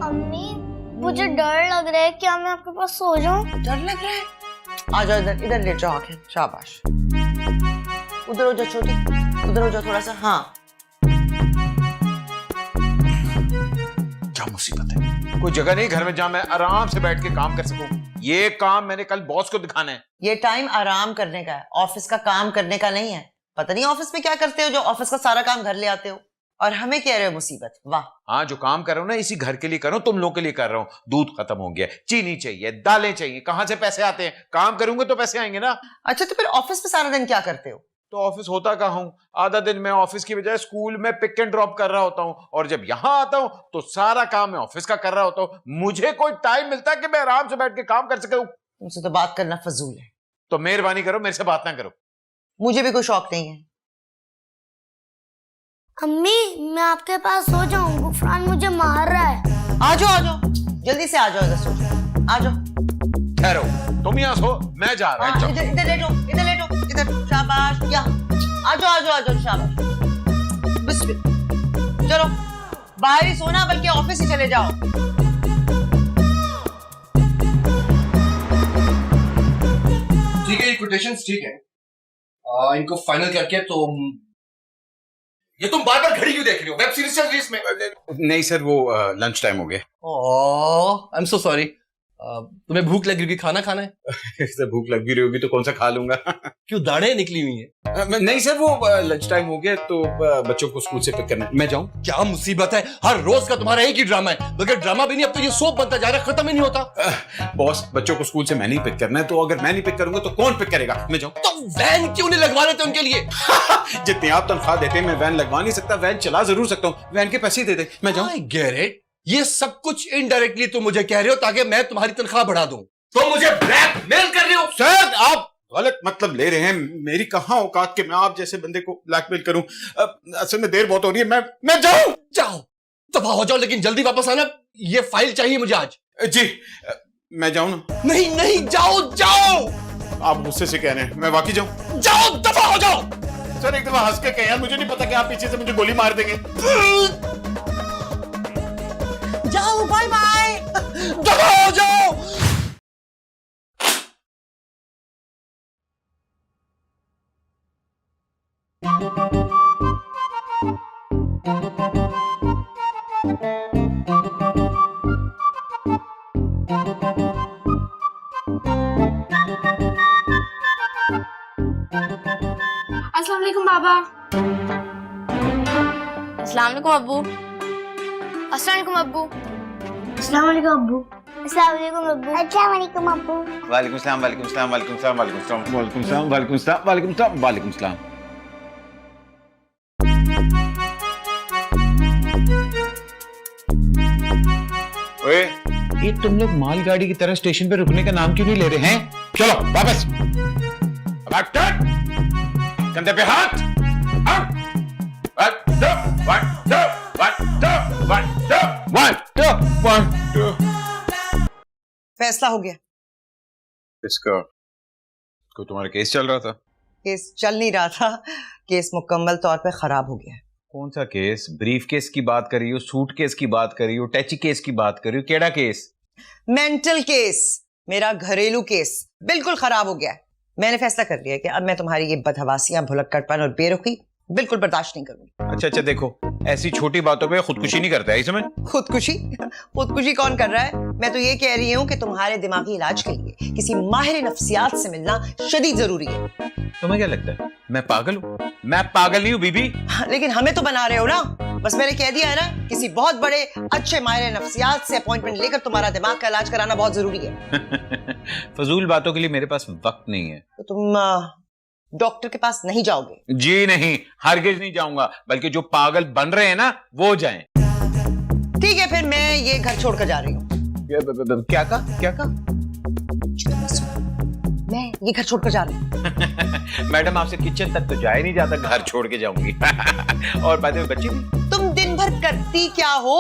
मम्मी, मुझे डर लग रहा है, क्या मैं आपके पास सो जाऊं? डर लग रहा है? आ जाओ, इधर इधर लेट जाओ आके। शाबाश। उधर हो जाओ छोटी, उधर हो जाओ थोड़ा सा। हाँ, क्या मुसीबत है? कोई जगह नहीं घर में जहां मैं आराम से बैठ के काम कर सकूं। ये काम मैंने कल बॉस को दिखाना है। ये टाइम आराम करने का है, ऑफिस का काम करने का नहीं है। पता नहीं ऑफिस में क्या करते हो जो ऑफिस का सारा काम घर ले आते हो और हमें कह रहे हो मुसीबत। वाह। हाँ, जो काम कर रहा हूँ ना इसी घर के लिए कर रहा हूँ, तुम लोगों के लिए कर रहा हूँ। दूध खत्म हो गया, चीनी चाहिए, दालें चाहिए, कहाँ से पैसे आते हैं? काम करूंगे तो पैसे आएंगे ना। अच्छा, तो फिर ऑफिस में सारा दिन क्या करते हो? तो ऑफिस होता कहाँ हूँ, आधा दिन मैं ऑफिस की बजाय स्कूल में पिक एंड ड्रॉप कर रहा होता हूँ, और जब यहाँ आता हूँ तो सारा काम मैं ऑफिस का कर रहा होता हूँ। मुझे कोई टाइम मिलता है कि मैं आराम से बैठ के काम कर सकूं? तुमसे तो बात करना फजूल है। तो मेहरबानी करो, मेरे से बात ना करो। मुझे भी कोई शौक नहीं है। अम्मी मैं आपके पास सो जाऊं, गुफरान मुझे मार रहा है। आ जाओ, जल्दी से आ जाओ, इधर सो जाओ, आ जाओ। ठहरो, तुम यहाँ सो, मैं जा रहा हूँ। इधर लेटो, इधर। शाबाश, यहाँ आ जाओ, शाबाश। बिस्मिल्लाह। चलो, बाहर ही सोना बल्कि ऑफिस ही चले जाओ। ठीक है, ये कोटेशंस ठीक है, इनको फाइनल करके तो ये तुम बार बार घड़ी क्यों देख रही हो? वेब सीरीज चल रही है इसमें। नहीं सर, वो लंच टाइम हो गया। I am so sorry. तुम्हें भूख लग रही होगी, खाना खाना है? सर भूख लग भी रही होगी तो कौन सा खा लूंगा। क्यों दाढ़ें निकली हुई है? नहीं सर, वो लंच टाइम हो गया तो बच्चों को स्कूल से पिक करना है। मैं जाऊं? क्या मुसीबत है, हर रोज का तुम्हारा एक ही ड्रामा है। बल्कि ड्रामा भी नहीं, अब तो ये सोप बनता जा रहा है, खत्म ही नहीं होता। बॉस, बच्चों को स्कूल से मैं नहीं पिक करना है, तो अगर मैं नहीं पिक करूंगा तो कौन पिक करेगा? मैं जाऊं? तो वैन क्यों नहीं लगवा लेते उनके लिए? जितनी आप तनख्वाह देते हैं मैं वैन लगवा नहीं सकता, वैन चला जरूर सकता हूँ, वैन के पैसे दे दे, मैं जाऊं? I get it। ये सब कुछ इनडायरेक्टली तुम मुझे कह रहे हो ताकि मैं तुम्हारी तनख्वाह बढ़ा दूं। तो मुझे ब्लैकमेल कर रहे हो? सर आप गलत मतलब ले रहे हैं। मेरी कहाँ औकात के मैं आप जैसे बंदे को ब्लैकमेल करूं। असल में देर बहुत हो रही है, मैं जाऊं? जाओ, दफा हो जाओ, लेकिन जल्दी वापस आना। ये फाइल चाहिए मुझे आज। जी, मैं जाऊं ना? नहीं, जाओ। आप गुस्से से कह रहे हैं, मैं वाकई जाऊं? जाओ, दफा हो जाओ। सर एक दफा हंस के कह यार, मुझे नहीं पता कि आप पीछे से मुझे गोली मार देंगे। जाओ, बाय बाय। दफा हो जाओ। अस्सलाम वालेकुम बाबा। अस्सलाम वालेकुम अब्बू। अस्सलाम वालेकुम अब्बू। अस्सलाम वालेकुम अब्बू। अस्सलाम वालेकुम अब्बू। अस्सलाम वालेकुम अब्बू। वालेकुम सलाम, वालेकुम सलाम, वालेकुम सलाम, वालेकुम सलाम, वालेकुम सलाम, वालेकुम सलाम, वालेकुम सलाम, वालेकुम सलाम। ओए, ये तुम लोग मालगाड़ी की तरह स्टेशन पे रुकने का नाम क्यों नहीं ले रहे हैं? चलो वापस। कंधे पे हाथ। फैसला हो गया। इसका कोई तुम्हारा केस चल रहा था? केस चल नहीं रहा था, केस मुकम्मल तौर पे खराब हो गया। कौन सा केस? ब्रीफ केस की बात कर रही हो, सूट केस की बात कर रही हो, टैची केस की बात कर रही हो? केड़ा केस? मेंटल केस, मेरा घरेलू केस बिल्कुल खराब हो गया है। मैंने फैसला कर लिया कि अब मैं तुम्हारी ये बदहवासियां, भुलक्कड़पन और बेरुखी बिल्कुल बर्दाश्त नहीं करूंगी। अच्छा देखो, ऐसी छोटी बातों पे खुदकुशी नहीं करता है इस समय। खुदकुशी कौन कर रहा है? मैं तो ये कह रही हूँ कि तुम्हारे दिमागी इलाज के लिए किसी माहिर नफ्सियात से मिलना शदीद जरूरी है। तुम्हें क्या लगता है मैं पागल हूँ? मैं पागल नहीं हूँ बीबी। लेकिन हमें तो बना रहे हो ना। बस मैंने कह दिया है ना, किसी बहुत बड़े अच्छे माहिर नफ्सियात से अपॉइंटमेंट लेकर तुम्हारा दिमाग का इलाज कराना बहुत जरूरी है। फजूल बातों के लिए मेरे पास वक्त नहीं है। तो तुम डॉक्टर के पास नहीं जाओगे? जी नहीं, हरगिज नहीं जाऊंगा, बल्कि जो पागल बन रहे हैं ना वो जाएं। ठीक है, फिर मैं ये घर छोड़कर जा रही हूँ। क्या कहा? मैं ये घर छोड़कर जा रही हूँ। मैडम आपसे किचन तक तो जा ही नहीं जाता, घर छोड़ के जाऊंगी। और बात है बच्चे भी। तुम दिन भर करती क्या हो?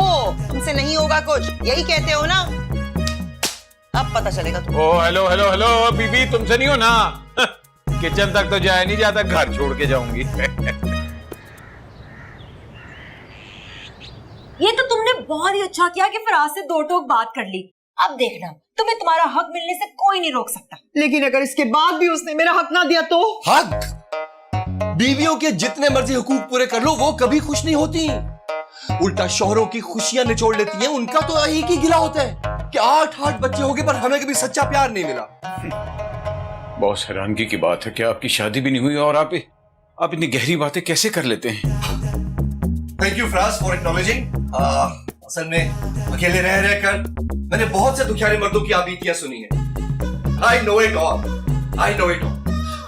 तुमसे नहीं होगा कुछ, यही कहते हो ना। अब पता चलेगा तुम। ओ हेलो बीबी, तुमसे नहीं हो ना। किचन तक तो जाया नहीं जाता, घर छोड़ के जाऊंगी। ये तो तुमने बहुत ही अच्छा किया कि फराज से दो टोक बात कर ली। अब देखना, तुम्हें तुम्हारा हक मिलने से कोई नहीं रोक सकता। लेकिन अगर इसके बाद भी उसने मेरा हक ना दिया तो? हक? बीवियों के जितने मर्जी हुकूक पूरे कर लो, वो कभी खुश नहीं होती। उल्टा शौहरों की खुशियां निचोड़ लेती हैं। उनका तो एक ही गिला होता है कि 8 बच्चे हो गए पर हमें कभी सच्चा प्यार नहीं मिला। बहुत हैरानगी की बात है कि आपकी शादी भी नहीं हुई और आप आप इतनी गहरी बातें कैसे कर लेते हैं? Thank you Faraz for acknowledging. असल में अकेले रह रहकर मैंने बहुत से दुखियारे मर्दों की आबीतियां सुनी है। I know it all, I know it all.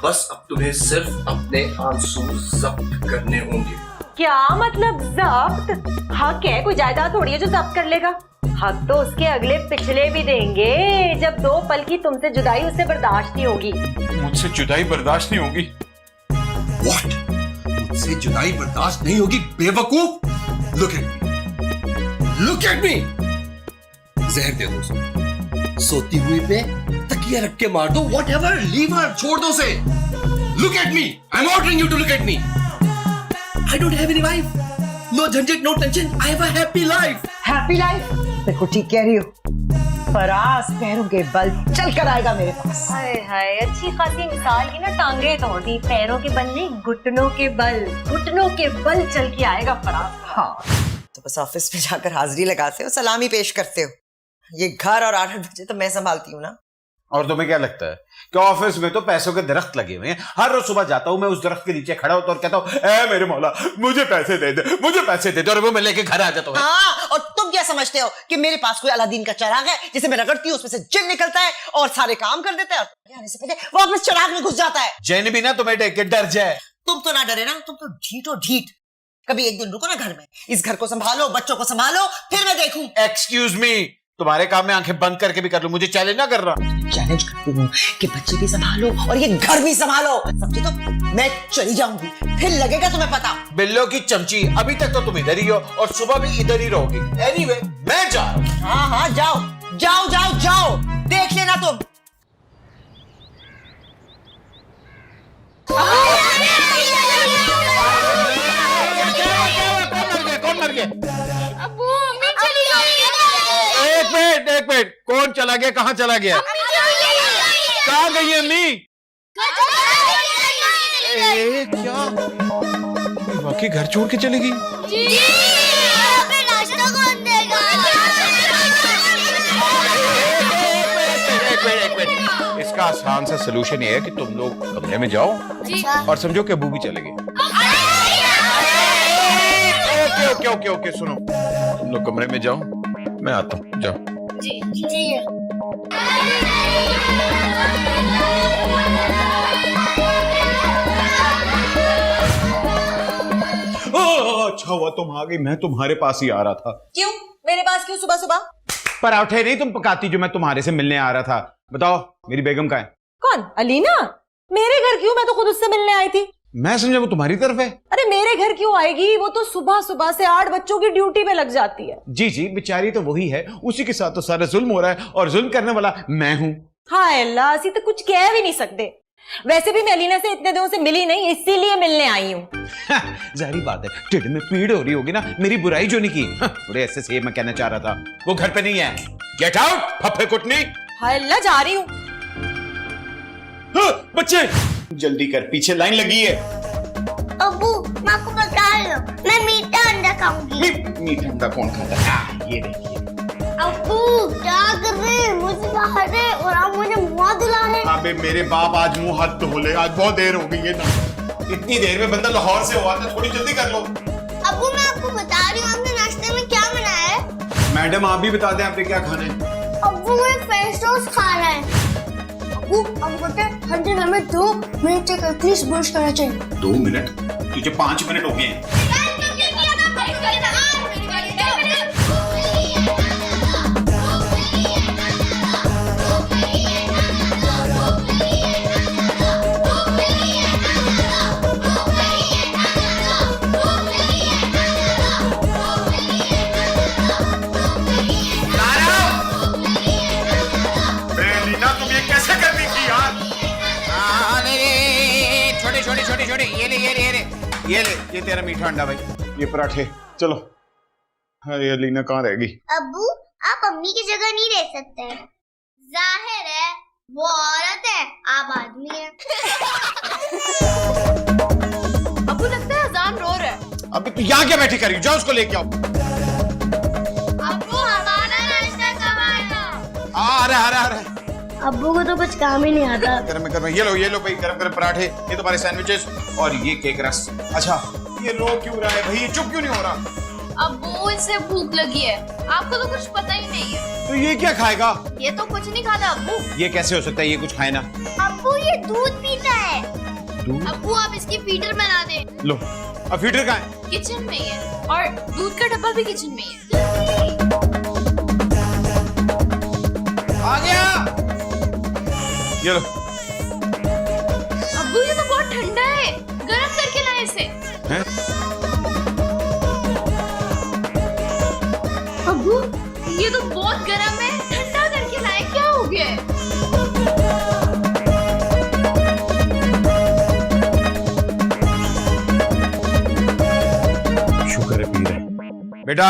बस अब तुम्हें सिर्फ अपने आंसू जब्त करने होंगे। क्या मतलब जब्त? हक है, कोई जायदाद थोड़ी है जो जब्त कर लेगा। हक तो उसके अगले पिछले भी देंगे। जब 2 पल की तुमसे जुदाई उसे बर्दाश्त नहीं होगी। मुझसे जुदाई बर्दाश्त नहीं होगी? व्हाट? मुझसे जुदाई बर्दाश्त नहीं होगी बेवकूफ? Look at me, look at मी। जहर दे दो उसे, सोती हुई पे तकिया रख के मार दो, व्हाटएवर, लीव हर, छोड़ दो उसे। Look at me, I am ordering you to look at me. I don't have any wife, no झंझट, no tension, I have a happy life. Happy life? बिल्कुल ठीक कह रही हो। फराज पैरों के बल चल कर आएगा मेरे पास। हाय हाय, अच्छी खासी मिसाल की ना टांगे तोड़ दी। पैरों के बल नहीं, घुटनों के बल, घुटनों के बल चल के आएगा फराज। हाँ, तो बस ऑफिस में जाकर हाजिरी लगाते हो, सलामी पेश करते हो। ये घर और 8 बजे तो मैं संभालती हूँ ना। और तुम्हें क्या लगता है कि ऑफिस में तो पैसों के दरख्त लगे हुए हैं? हर रोज सुबह जाता हूं मैं, उस दरख्त के नीचे खड़ा होता और कहता हूँ, ए मेरे मौला मुझे पैसे दे दे, मुझे पैसे दे दे, और वो मैं लेके घर आ जाता हूँ। हाँ, और तुम क्या समझते हो कि मेरे पास कोई अलादीन का चिराग है जिसे मैं रगड़ती हूँ उसमें से जिन निकलता है और सारे काम कर देता है, और आने से पहले वापस चिराग में घुस जाता है। जैन भी ना तुम्हें देख के डर जाए। तुम तो ना डरे ना, तुम तो ढीठो ढीठ। कभी एक दिन रुको ना घर में, इस घर को संभालो, बच्चों को संभालो, फिर मैं देखूं। एक्सक्यूज मी, तुम्हारे काम में आंखें बंद करके भी कर लूं, मुझे चैलेंज ना कर रहा। चैलेंज करती हूँ कि बच्चे भी संभालो और ये घर भी संभालो। समझे? तो मैं चली जाऊंगी, फिर लगेगा तुम्हें पता। बिल्लो की चमची, अभी तक तो तुम इधर ही हो और सुबह भी इधर ही रहोगी। एनीवे, मैं जा रहा हूं। हाँ हाँ, जाओ जाओ जाओ जाओ, देख लेना तुम। कौन मर गया? अब्बू मैं चली गई। एक मिनट, कौन चला गया? कहाँ चला गया? कहाँ गई है अम्मी? क्या वाकई घर छोड़ के चली गई? नाश्ता कौन देगा? एक मिनट, इसका आसान सा सलूशन ये है कि तुम लोग कमरे में जाओ और समझो कि अबू भी चले गए। ओके, सुनो, तुम लोग कमरे में जाओ, मैं आता हूँ, जाओ। जी। अच्छा हुआ तुम आ गई, मैं तुम्हारे पास ही आ रहा था। क्यों मेरे पास? क्यों सुबह सुबह? पराठे नहीं तुम पकाती जो मैं तुम्हारे से मिलने आ रहा था। बताओ मेरी बेगम कहाँ है? कौन? अलीना? मेरे घर क्यों? मैं तो खुद उससे मिलने आई थी। मैं समझा वो तुम्हारी तरफ है। अरे मेरे घर क्यों आएगी? वो तो सुबह सुबह से 8 बच्चों की ड्यूटी पे लग जाती है। जी, बेचारी तो वही है, उसी के साथ तो सारा जुल्म हो रहा है और जुल्म करने वाला मैं हूँ। हाय अल्लाह, असी तो कुछ कह भी नहीं सकते। वैसे भी मैं अलीना से इतने दिनों से मिली नहीं, इसीलिए मिलने आई हूँ। जाहिर बात है, ढिड में पीड़ हो रही होगी ना, मेरी बुराई जो नहीं की। बड़े ऐसे से मैं कहना चाह रहा था, वो घर पे नहीं है। Get out फफे कुटनी। हाय अल्लाह, जा रही हूँ। बच्चे जल्दी कर, पीछे लाइन लगी है। अब्बू मैं आपको बता रही हूँ, मैं मीठा अंडा खाऊंगी। मीठा अंडा कौन खाता है? ये देखिए। अब्बू क्या कर रहे हैं? मुझे बाहर है और आप मुझे मुंह धुला रहे हैं। अबे मेरे बाप, आज मुंह हाथ धो ले, आज बहुत देर हो गई है ना। इतनी देर में बंदा लाहौर से हुआ था, थोड़ी जल्दी कर लो। अब्बू मैं आपको बता रही हूँ, आपने नाश्ते में क्या बनाया है? मैडम आप भी बता दें आपने क्या खाना है। अब्बू मुझे फ्रेंच टोस्ट खाना है। अब्बू हम बोलते हैं घंटे घर में 2 मिनट तक एटलीस्ट ब्रश करना चाहिए। 2 मिनट? तुझे 5 मिनट हो गए हैं। ये तेरा मीठा अंडा भाई, ये पराठे, चलो। अरे अलीना कहाँ रह गई? अब्बू आप अम्मी की जगह नहीं रह सकते। जाहिर है वो औरत है, आप आदमी हैं। अब्बू लगता है अजान रो रहा है। अभी तू यहाँ क्या बैठी कर रही हो? जाओ उसको लेके आओ। अब्बू हमारा नाश्ता कब आएगा? आ रहा। अब्बू को तो कुछ काम ही नहीं आता। गरम ये लो भाई, गरम पराठे, ये तुम्हारे सैंडविचेस। और ये केक रस। अच्छा ये रो क्यों रहा है भाई, ये चुप क्यों नहीं हो रहा? अब्बू इसे भूख लगी है, आपको तो कुछ पता ही नहीं है। तो ये क्या खाएगा? ये तो कुछ नहीं खाता अब्बू। ये कैसे हो सकता है, ये कुछ खाए ना? अब्बू ये दूध पीता है। दूध? अब्बू आप इसकी फीडर बना दें। लो अब फीडर कहाँ है? किचन में ही है, और दूध का डब्बा भी किचन में ही है। आ गया। ये लो। अब्बू ये तो बहुत ठंडा है, गर्म करके लाए इसे। हैं? अब्बू ये तो बहुत गर्म है, ठंडा करके लाए, क्या हो गया है? शुक्र है पी रहे। बेटा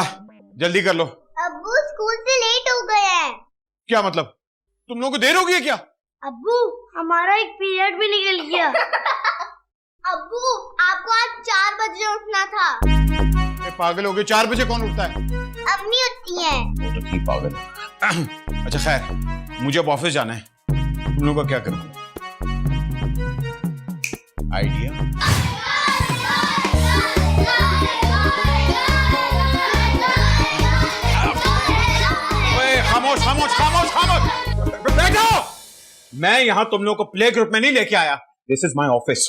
जल्दी कर लो। अब्बू स्कूल से लेट हो गए हैं। क्या मतलब, तुम लोगों को देर हो गई है क्या? अब्बू हमारा एक पीरियड भी निकल गया। अब्बू आपको आज 4 बजे उठना था। ये पागल हो गए, 4 बजे कौन उठता है? अम्मी उठती हैं। वो तो ठीक पागल। अच्छा खैर, मुझे अब ऑफिस जाना है, तुम लोगों का क्या करूं? आइडिया? ओए खामोश खामोश खामोश खामोश, बैठो। मैं यहाँ तुम लोगों को प्ले ग्रुप में नहीं लेके आया। This is my office.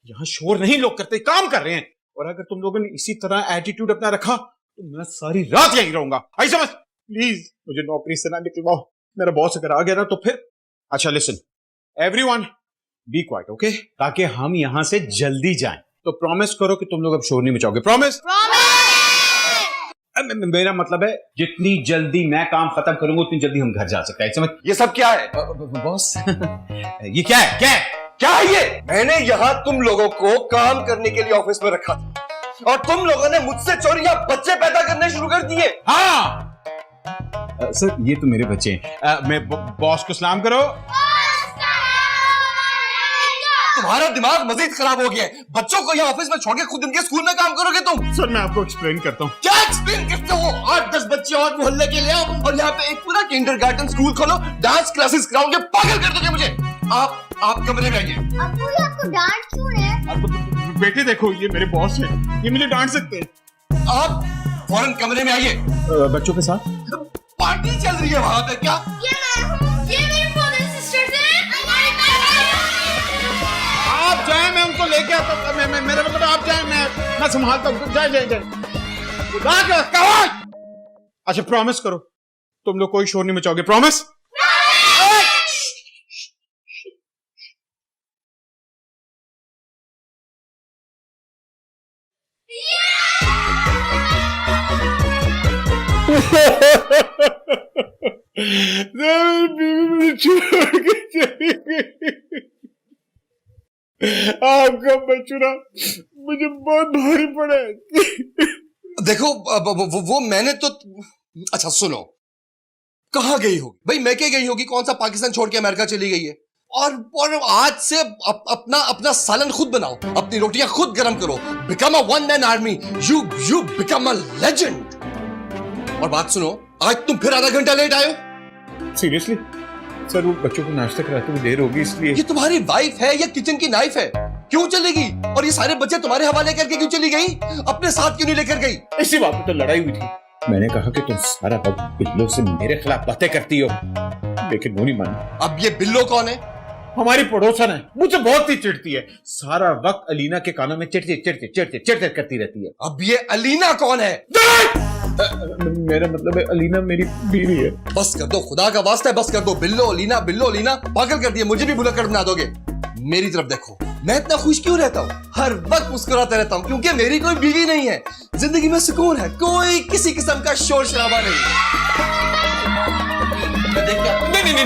यहाँ शोर नहीं लोग करते, काम कर रहे हैं। और अगर तुम लोगों ने इसी तरह एटीट्यूड अपना रखा तो मैं सारी रात यहीं रहूंगा। आई समझ? प्लीज मुझे नौकरी से ना निकलवाओ। मेरा बॉस अगर आ गया ना तो फिर। अच्छा listen everyone, be quiet okay, ताकि हम यहाँ से जल्दी जाएं। तो प्रॉमिस करो कि तुम लोग अब शोर नहीं मचाओगे। प्रॉमिस? मेरा मतलब है जितनी जल्दी मैं काम खत्म करूंगा उतनी जल्दी हम घर जा सकते हैं। समझ? ये सब क्या है? बॉस ये क्या है? क्या है? क्या है ये? मैंने यहाँ तुम लोगों को काम करने के लिए ऑफिस में रखा था और तुम लोगों ने मुझसे चोरी या बच्चे पैदा करने शुरू कर दिए। हाँ सर ये तो मेरे बच्चे हैं। मैं बॉस को सलाम करो। तुम्हारा दिमाग मजीद खराब हो गया है। बच्चों को यहाँ ऑफिस में छोड़ के खुद इनके स्कूल में काम करोगे तुम? सर मैं आपको एक्सप्लेन करता हूँ। क्या एक्सप्लेन करते हो? 8-10 बच्चे और मोहल्ले के लिए आओ और यहाँ पे एक पूरा किंडरगार्टन स्कूल खोलो, डांस क्लासेस कराओगे, पागल कर दोगे मुझे। आप कमरे में आइए। अब्बू ये आपको डांट क्यों है? बेटे देखो ये मेरे बॉस हैं, ये मुझे डांट सकते हैं। आप फौरन कमरे में आइए। बच्चों के साथ पार्टी चल रही है वहां पे क्या? ये मेरे ब्रदर सिस्टर्स हैं। आप जाए, मैं उनको लेके आता हूँ। मेरा मतलब आप जाए, मैं संभालता हूँ। जाए जाए जाए। अच्छा प्रॉमिस करो तुम लोग कोई शोर नहीं मचाओगे। प्रॉमिस? बीवी छोड़ के चली गई। आपका बचुरा मुझे बहुत भारी पड़ा है। देखो वो मैंने तो। अच्छा सुनो, कहाँ गई होगी भाई? मैं क्या गई होगी? कौन सा पाकिस्तान छोड़ के अमेरिका चली गई है? और आज से अपना सालन खुद बनाओ, अपनी रोटियां खुद गरम करो, become a one man army, you become a legend. और बात सुनो, आज तुम फिर आधा घंटा लेट आए हो। सीरियसली सर, वो बच्चों को नाश्ता कराते हुए देर होगी इसलिए। ये तुम्हारी वाइफ है या किचन की नाइफ है? क्यों चलेगी? और ये सारे बच्चे तुम्हारे हवाले करके क्यों चली गई? अपने साथ क्यों नहीं लेकर गई? इसी बात पे तो लड़ाई हुई थी। मैंने कहा कि तुम सारा वक्त बिल्लो से मेरे खिलाफ बातें करती हो, लेकिन वो नहीं मानी। अब ये बिल्लो कौन है? हमारी पड़ोसन है, मुझे बहुत ही चिढ़ती है। सारा वक्त अलीना के कानों में चिढ़ते चिढ़ते चिढ़ते चिढ़ते करती रहती है। अब ये अलीना कौन है? मेरा मतलब है अलीना मेरी बीवी है। बस कर दो, खुदा का वास्ता है बस कर दो। बिल्लो अलीना पागल कर दिया, मुझे भी भुलक्कड़ बना दोगे। मेरी तरफ देखो, मैं इतना खुश क्यों रहता हूँ? हर वक्त मुस्कुराता रहता हूँ क्योंकि मेरी कोई बीवी नहीं है। जिंदगी में सुकून है, कोई किसी किस्म का शोर शराबा नहीं।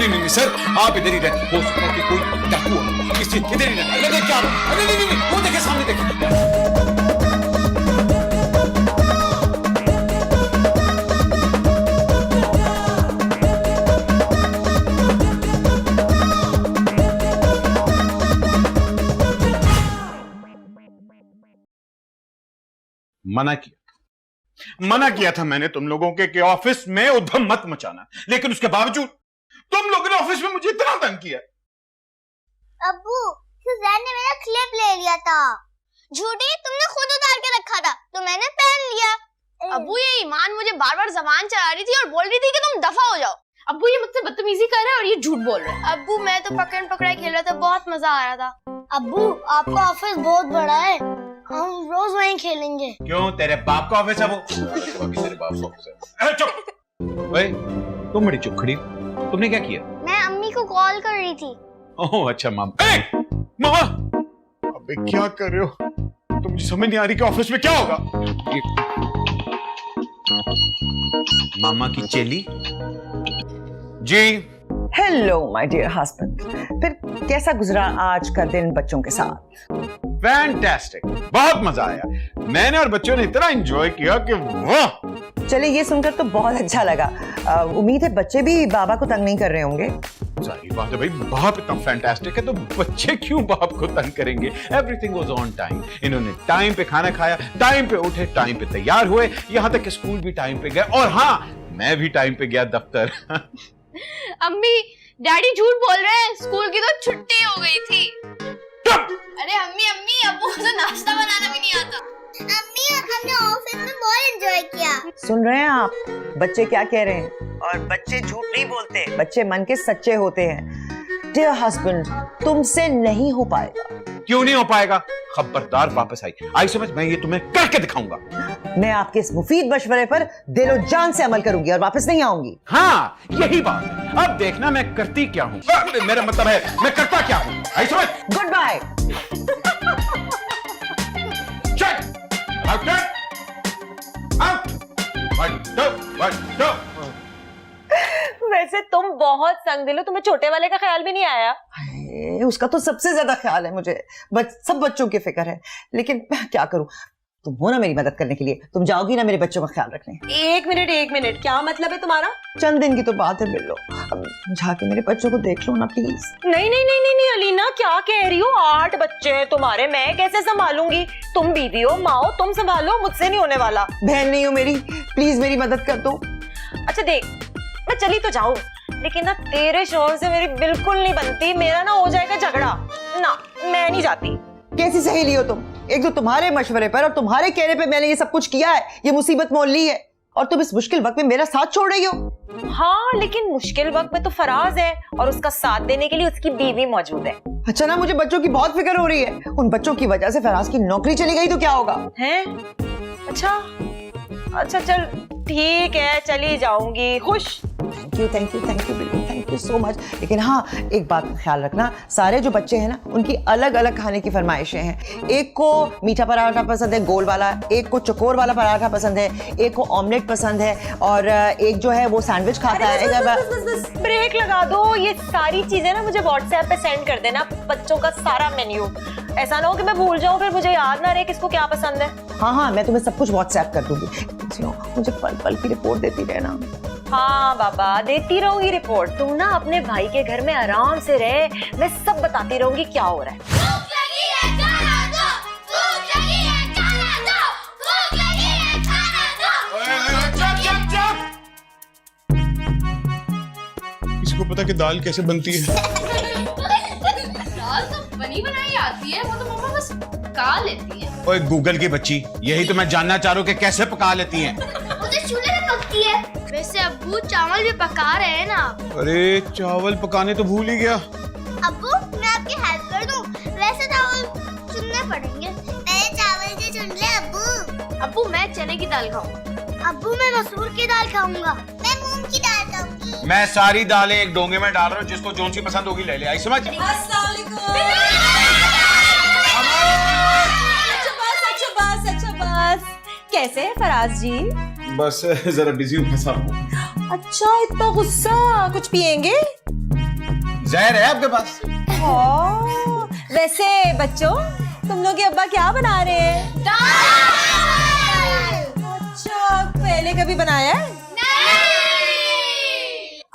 नहीं सर, आप इधर ही रहे। हो सकता है कि कोई डाकू हो, इधर ही रहे। मैं देख के आ रहा हूं। नहीं, वो देखे सामने देखे। मना किया था मैंने तुम लोगों के कि ऑफिस में उधम मत मचाना, लेकिन उसके बावजूद तुम लोगों ने ऑफिस में मुझे इतना तंग किया। अब्बू सुजैन ने मेरा क्लिप ले लिया था। झूठी, तुमने खुद उतार के रखा था तो मैंने पहन लिया। अब्बू ये ईमान मुझे बार बार जबान चढ़ा रही थी और बोल रही थी कि तुम दफा हो जाओ। अब्बू ये मुझसे बदतमीजी कर रहा है और ये झूठ बोल रहा है। अब्बू मैं तो पकड़ पकड़ाई खेल रहा था, बहुत मजा आ रहा था। अब्बू आपका ऑफिस बहुत बड़ा है, हम रोज वहीं खेलेंगे। क्यों, तेरे बाप का ऑफिस है वो? तेरे बाप का ऑफिस है। चुप। ओए, तुम बड़ी चुप खड़ी, तुमने क्या किया? मैं अम्मी को कॉल कर रही थी। ओह अच्छा मामा। मामा, अबे क्या कर रहे हो? तो मुझे समझ नहीं आ रही कि ऑफिस में क्या होगा। मामा की चेली जी। हेलो माय डियर हस्बैंड, फिर कैसा गुजरा आज का दिन बच्चों के साथ? फैंटास्टिक, बहुत मजा आया। मैंने और बच्चों ने इतना एंजॉय किया कि वाह। चलिए ये सुनकर तो बहुत अच्छा लगा। उम्मीद है बच्चे भी बाबा को तंग नहीं कर रहे होंगे। सारी बात है भाई, बाप इतना फैंटास्टिक है तो बच्चे क्यों बाप को तंग करेंगे? Everything was on time. इन्होंने टाइम पे खाना खाया, टाइम पे उठे, टाइम पे तैयार हुए, यहाँ तक कि स्कूल भी टाइम पे गए, और हाँ मैं भी टाइम पे गया दफ्तर। अम्मी डैडी झूठ बोल रहे हैं, स्कूल की तो छुट्टी हो गई थी। अरे अम्मी अब्बू को तो नाश्ता बनाना भी नहीं आता। अम्मी हमने ऑफिस में बहुत एंजॉय किया। सुन रहे हैं आप बच्चे क्या कह रहे हैं? और बच्चे झूठ नहीं बोलते, बच्चे मन के सच्चे होते हैं। डियर हस्बैंड, तुमसे नहीं हो पाएगा। क्यों नहीं हो पाएगा? खबरदार वापस आई समझ, मैं ये तुम्हें करके दिखाऊंगा। मैं आपके इस मुफीद मशवरे पर दिलो जान से अमल करूंगी और वापस नहीं आऊंगी। हाँ यही बात है। अब देखना मैं करती क्या हूँ, मेरा मतलब है मैं करता क्या हूँ। आई समझ। Good bye. वैसे तुम बहुत संगदिल हो, तुम्हें छोटे वाले का ख्याल भी नहीं आया? उसका तो सबसे ज्यादा ख्याल है मुझे, सब बच्चों की फिक्र है, लेकिन क्या करूं? तुम हो ना मेरी मदद करने के लिए, तुम जाओगी ना मेरे बच्चों का ख्याल रखने? एक मिनट, क्या मतलब है तुम्हारा? चंद दिन की तो बात है बिल्लो, अब जाके मेरे बच्चों को देख लो ना प्लीज। नहीं अलीना, क्या कह रही हो? 8 बच्चे हैं तुम्हारे, मैं कैसे संभालूंगी? तुम बीवी हो, माँ हो, तुम संभालो, मुझसे नहीं होने वाला। बहन नहीं हो मेरी, प्लीज मेरी मदद कर दो। अच्छा देख, मैं चली तो जाऊं, लेकिन ना तेरे शोहर से मेरी बिल्कुल नहीं बनती, मेरा ना हो जाएगा झगड़ा ना, मैं नहीं जाती। कैसी सहेली हो तुम? एक तो तुम्हारे मशवरे पर और तुम्हारे कहने पे मैंने ये सब कुछ किया है, ये मुसीबत मोल ली है, और तुम इस मुश्किल वक्त में मेरा साथ छोड़ रही हो। हाँ लेकिन मुश्किल वक्त में तो फराज है और उसका साथ देने के लिए उसकी बीवी मौजूद है। अच्छा ना, मुझे बच्चों की बहुत फिक्र हो रही है। उन बच्चों की वजह से फराज की नौकरी चली गई तो क्या होगा? हैं? अच्छा चल ठीक है, चली जाऊंगी। खुश? थैंक यू बिल्कुल, थैंक यू सो मच। लेकिन हाँ, एक बात का ख्याल रखना, सारे जो बच्चे हैं ना उनकी अलग अलग खाने की फरमाइशें हैं। एक को मीठा पराठा पसंद है गोल वाला, एक को चकोर वाला पराठा पसंद है, एक को ऑमलेट पसंद है, और एक जो है वो सैंडविच खाता है। बस ब्रेक लगा दो, ये सारी चीजें ना मुझे व्हाट्सएप पे सेंड कर देना, बच्चों का सारा मेन्यू। ऐसा ना हो कि मैं भूल जाऊं, फिर मुझे याद ना रहे किसको क्या पसंद है। हाँ मैं तुम्हें सब कुछ व्हाट्सएप कर दूंगी। मुझे पल पल की रिपोर्ट देती रहना। हाँ बाबा, देती रहूंगी रिपोर्ट। तुम ना अपने भाई के घर में आराम से रहे, मैं सब बताती रहूंगी क्या हो रहा है। इसको पता कि दाल कैसे बनती है? दाल तो बनी बनाई आती है, वो तो मम्मा बस पका लेती है। ओए गूगल की बच्ची, यही तो मैं जानना चाह रहा हूँ कि कैसे पका लेती हैं। वो तो चूल्हे पे पकती है। वैसे अब्बू चावल भी पका रहे हैं ना। अरे चावल पकाने तो भूल ही गया। अब्बू मैं आपकी हेल्प कर दूं? वैसे चावल चुनने पड़ेंगे। पहले चावल से चुन ले अब्बू। अब्बू मैं चने की दाल खाऊंगा। अब्बू मैं मसूर की दाल खाऊंगा। मैं मूंग की दाल खाऊंगी। मैं सारी दालें एक डोंगे में डाल रहा हूँ, जिसको जोन सी पसंद होगी ले ले। आई समझ? अच्छा बस। कैसे है फराज जी? बस जरा बिजी हूँ। अच्छा इतना गुस्सा, कुछ पिएंगे? जहर है आपके पास? वैसे बच्चों, तुम लोग के अब्बा क्या बना रहे हैं? अच्छा, पहले कभी बनाया है? नहीं।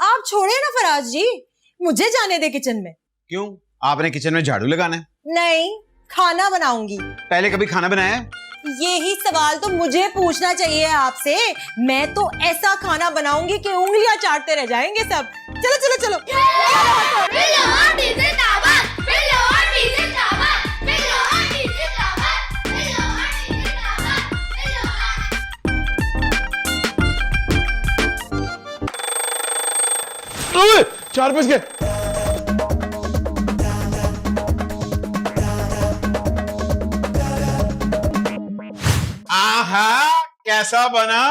आप छोड़े ना फराज जी, मुझे जाने दे किचन में। क्यों, आपने किचन में झाड़ू लगाना है? नहीं, खाना बनाऊंगी। पहले कभी खाना बनाया है? यही सवाल तो मुझे पूछना चाहिए आपसे। मैं तो ऐसा खाना बनाऊंगी कि उंगलियां चाटते रह जाएंगे सब। चलो चलो चलो। 4 बज गए। आहा, कैसा बना?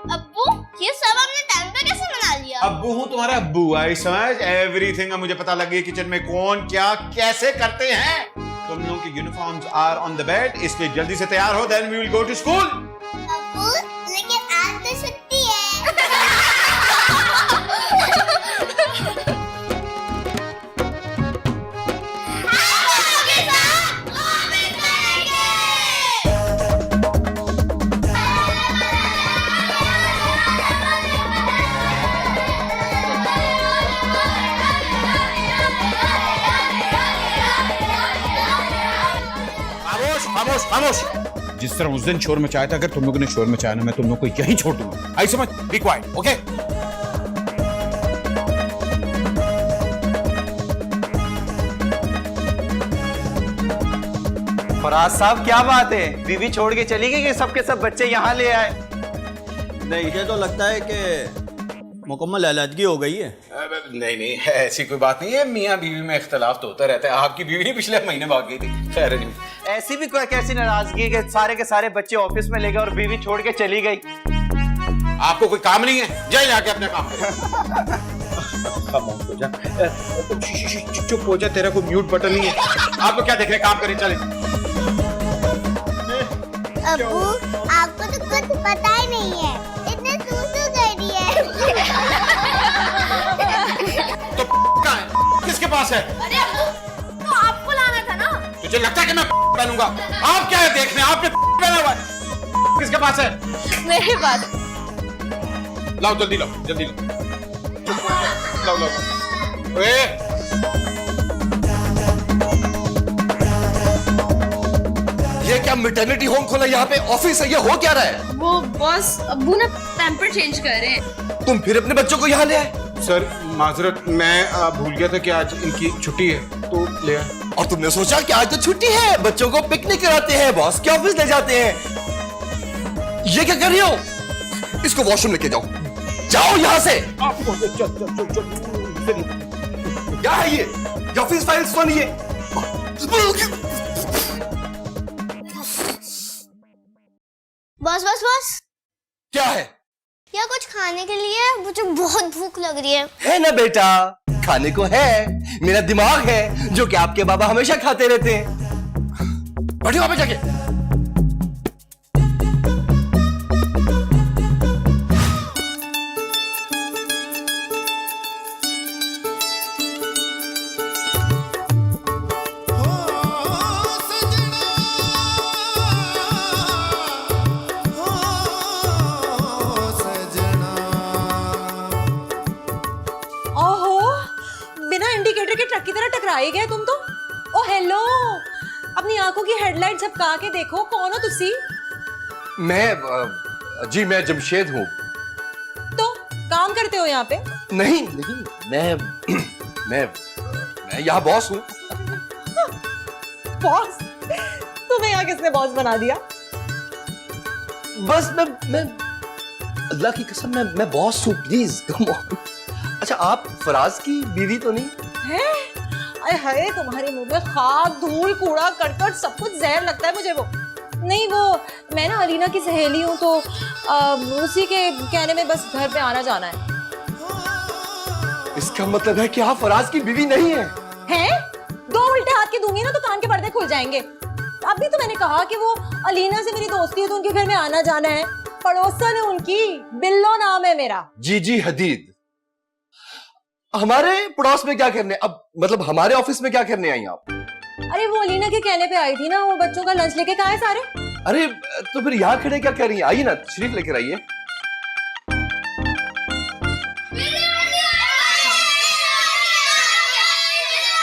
अब्बू ये सब हमने टाइम पे कैसे बना लिया? अब्बू हूँ तुम्हारा अब्बू। आई समझ एवरीथिंग। मुझे पता लग गया किचन में कौन क्या कैसे करते हैं। तुम लोगों की uniforms are on the bed, इसलिए जल्दी से तैयार हो, then we will go to school. अब्बू लेकिन आज तो छुट्टी है। खामोश खामोश। जिस तरह उस दिन शोर मचाया था, अगर तुम लोगों ने शोर मचाया ना, मैं तुम लोगों को यहीं छोड़ दूंगा। आई समझ? B quiet, okay? फराज साहब क्या बात है, बीवी छोड़ के चली गई कि सबके सब बच्चे यहाँ ले आए? नहीं, मुझे तो लगता है कि मुकम्मल अलहदगी हो गई है। नहीं नहीं, ऐसी कोई बात नहीं है। मियाँ बीवी में इख्तलाफ तो होता रहता है। आपकी बीवी नहीं पिछले महीने भाग गई थी। खैर नहीं, ऐसी भी कोई कैसी नाराजगी के सारे बच्चे ऑफिस में ले गए और बीवी छोड़ के चली गई? आपको कोई काम नहीं है? जाए जाके अपना काम करें। खामोश हो जा। चुप हो जा, तेरा कोई म्यूट बटन नहीं है। आपको क्या देख रहे, काम करें, चले। अब्बू आपको तो कुछ पता ही नहीं है, इतने सूसू कर दिए। तो कहाँ है? किसके पास है? अरे अब्बू तो आपको लाना था ना। तुझे लगता है कि मैं पहनूंगा? आप क्या है देखने? आपने पहना हुआ है। किसके पास है? मेरे पास। लाओ जल्दी लाओ, जल्दी लाओ, लाओ। ये क्या मैटरनिटी होम खोला यहाँ पे? ऑफिस है? ये हो क्या रहा है? वो बॉस अब्बू ना पैम्पर चेंज कर रहे हैं। तुम फिर अपने बच्चों को यहाँ ले आए? सर माजरत, मैं भूल गया था कि आज इनकी छुट्टी है, तो ले आए। और तुमने सोचा कि आज तो छुट्टी है, बच्चों को पिकनिक कराते हैं, बॉस के ऑफिस ले जाते हैं। ये क्या कर रही हो? इसको वॉशरूम लेके जाओ, जाओ यहाँ से। क्या है ये? ऑफिस फाइल्स तो नहीं है? बॉस बॉस बॉस, क्या है? क्या कुछ खाने के लिए? मुझे बहुत भूख लग रही है ना बेटा, खाने को है। मेरा दिमाग है जो कि आपके बाबा हमेशा खाते रहते हैं। बैठो वहां पे जाके। इंडिकेटर के ट्रक की तरह टकराए गए तुम तो। ओ हेलो, अपनी आंखों की हेडलाइट झपका के देखो, कौन हो तुसी? जी मैं जमशेद हूँ। तो काम करते हो यहाँ पे? नहीं नहीं, मैं यहाँ बॉस हूँ। बॉस? तुम्हें यहाँ किसने बॉस बना दिया? बस मैं अल्लाह की कसम मैं बॉस हूँ, प्लीज कम ऑन। अच्छा, आप फराज की बीवी तो नहीं है? अरे हाय, तुम्हारे मुंह में खाक धूल कूड़ा करकट सब कुछ जहर लगता है मुझे। वो नहीं, वो मैं ना अलीना की सहेली हूँ, तो उसी के कहने में बस घर पे आना जाना है। इसका मतलब है कि आप फराज की बीवी नहीं है? हैं? 2 उल्टे हाथ के दूंगी ना तो कान के पर्दे खुल जाएंगे। अभी तो मैंने कहा कि वो अलीना से मेरी दोस्ती है तो उनके घर में आना जाना है। पड़ोसन है उनकी, बिल्लो नाम है मेरा। जी हदीद। हमारे पड़ोस में क्या करने, अब मतलब हमारे ऑफिस में क्या करने आई आप? अरे वो अलीना के कहने पे आई थी ना, वो बच्चों का लंच लेके कहाँ है सारे? अरे तो फिर यहाँ खड़े क्या कर रही हैं? आइए ना, शरीफ लेकर आइए।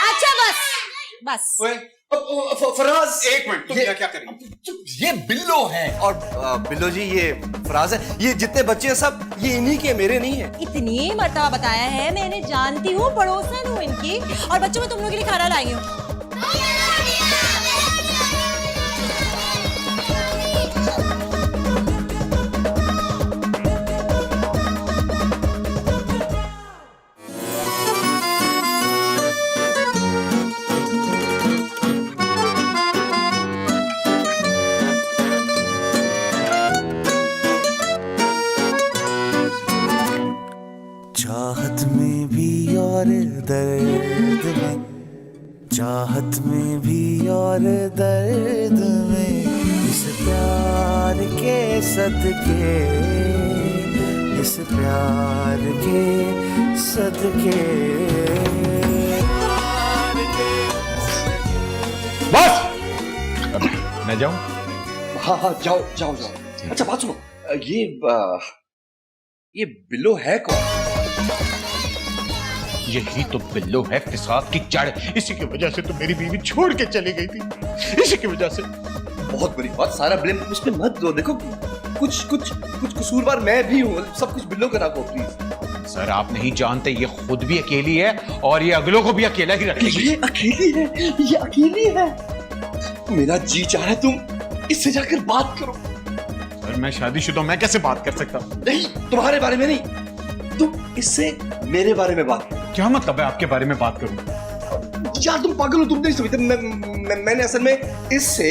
अच्छा बस फराज, एक मिनट, तुम क्या कर रही हो? ये बिल्लो है। और बिल्लो जी, ये फराज है। ये जितने बच्चे हैं सब ये इन्हीं के, मेरे नहीं है। इतनी मरतबा बताया है, मैंने जानती हूँ, पड़ोसन हूँ इनकी। और बच्चों में तुम लोगों के लिए खाना लाई हूँ। और दर्द में, चाहत में भी और दर्द में, इस प्यार के सदके, इस प्यार के सदके। बस मैं जाऊं? हाँ हाँ, जाओ जाओ जाओ। अच्छा बात सुनो, ये बिल्लो है कौन? यही तो बिल्लो है फिसाद की जड़। इसी की वजह से तो मेरी बीवी छोड़ के चली गई थी, इसी की वजह से। बहुत बड़ी बात, सारा ब्लेम उस पे मत दो। देखो कुछ कसूरवार मैं भी हूँ, सब कुछ बिल्लो का ना को प्लीज। सर आप नहीं जानते, ये खुद भी अकेली है और ये अगलों को भी अकेला ही रखेगी। ये अकेली है, ये अकेली है। मेरा जी चाह रहा है तुम इससे जाकर बात करो। सर मैं शादीशुदा, मैं कैसे बात कर सकता? नहीं, तुम्हारे बारे में नहीं, तुम इससे मेरे बारे में बात करो। क्या मतलब है आपके बारे में बात करूं? यार तुम पागल हो, तुम नहीं समझते। मैंने असल में इससे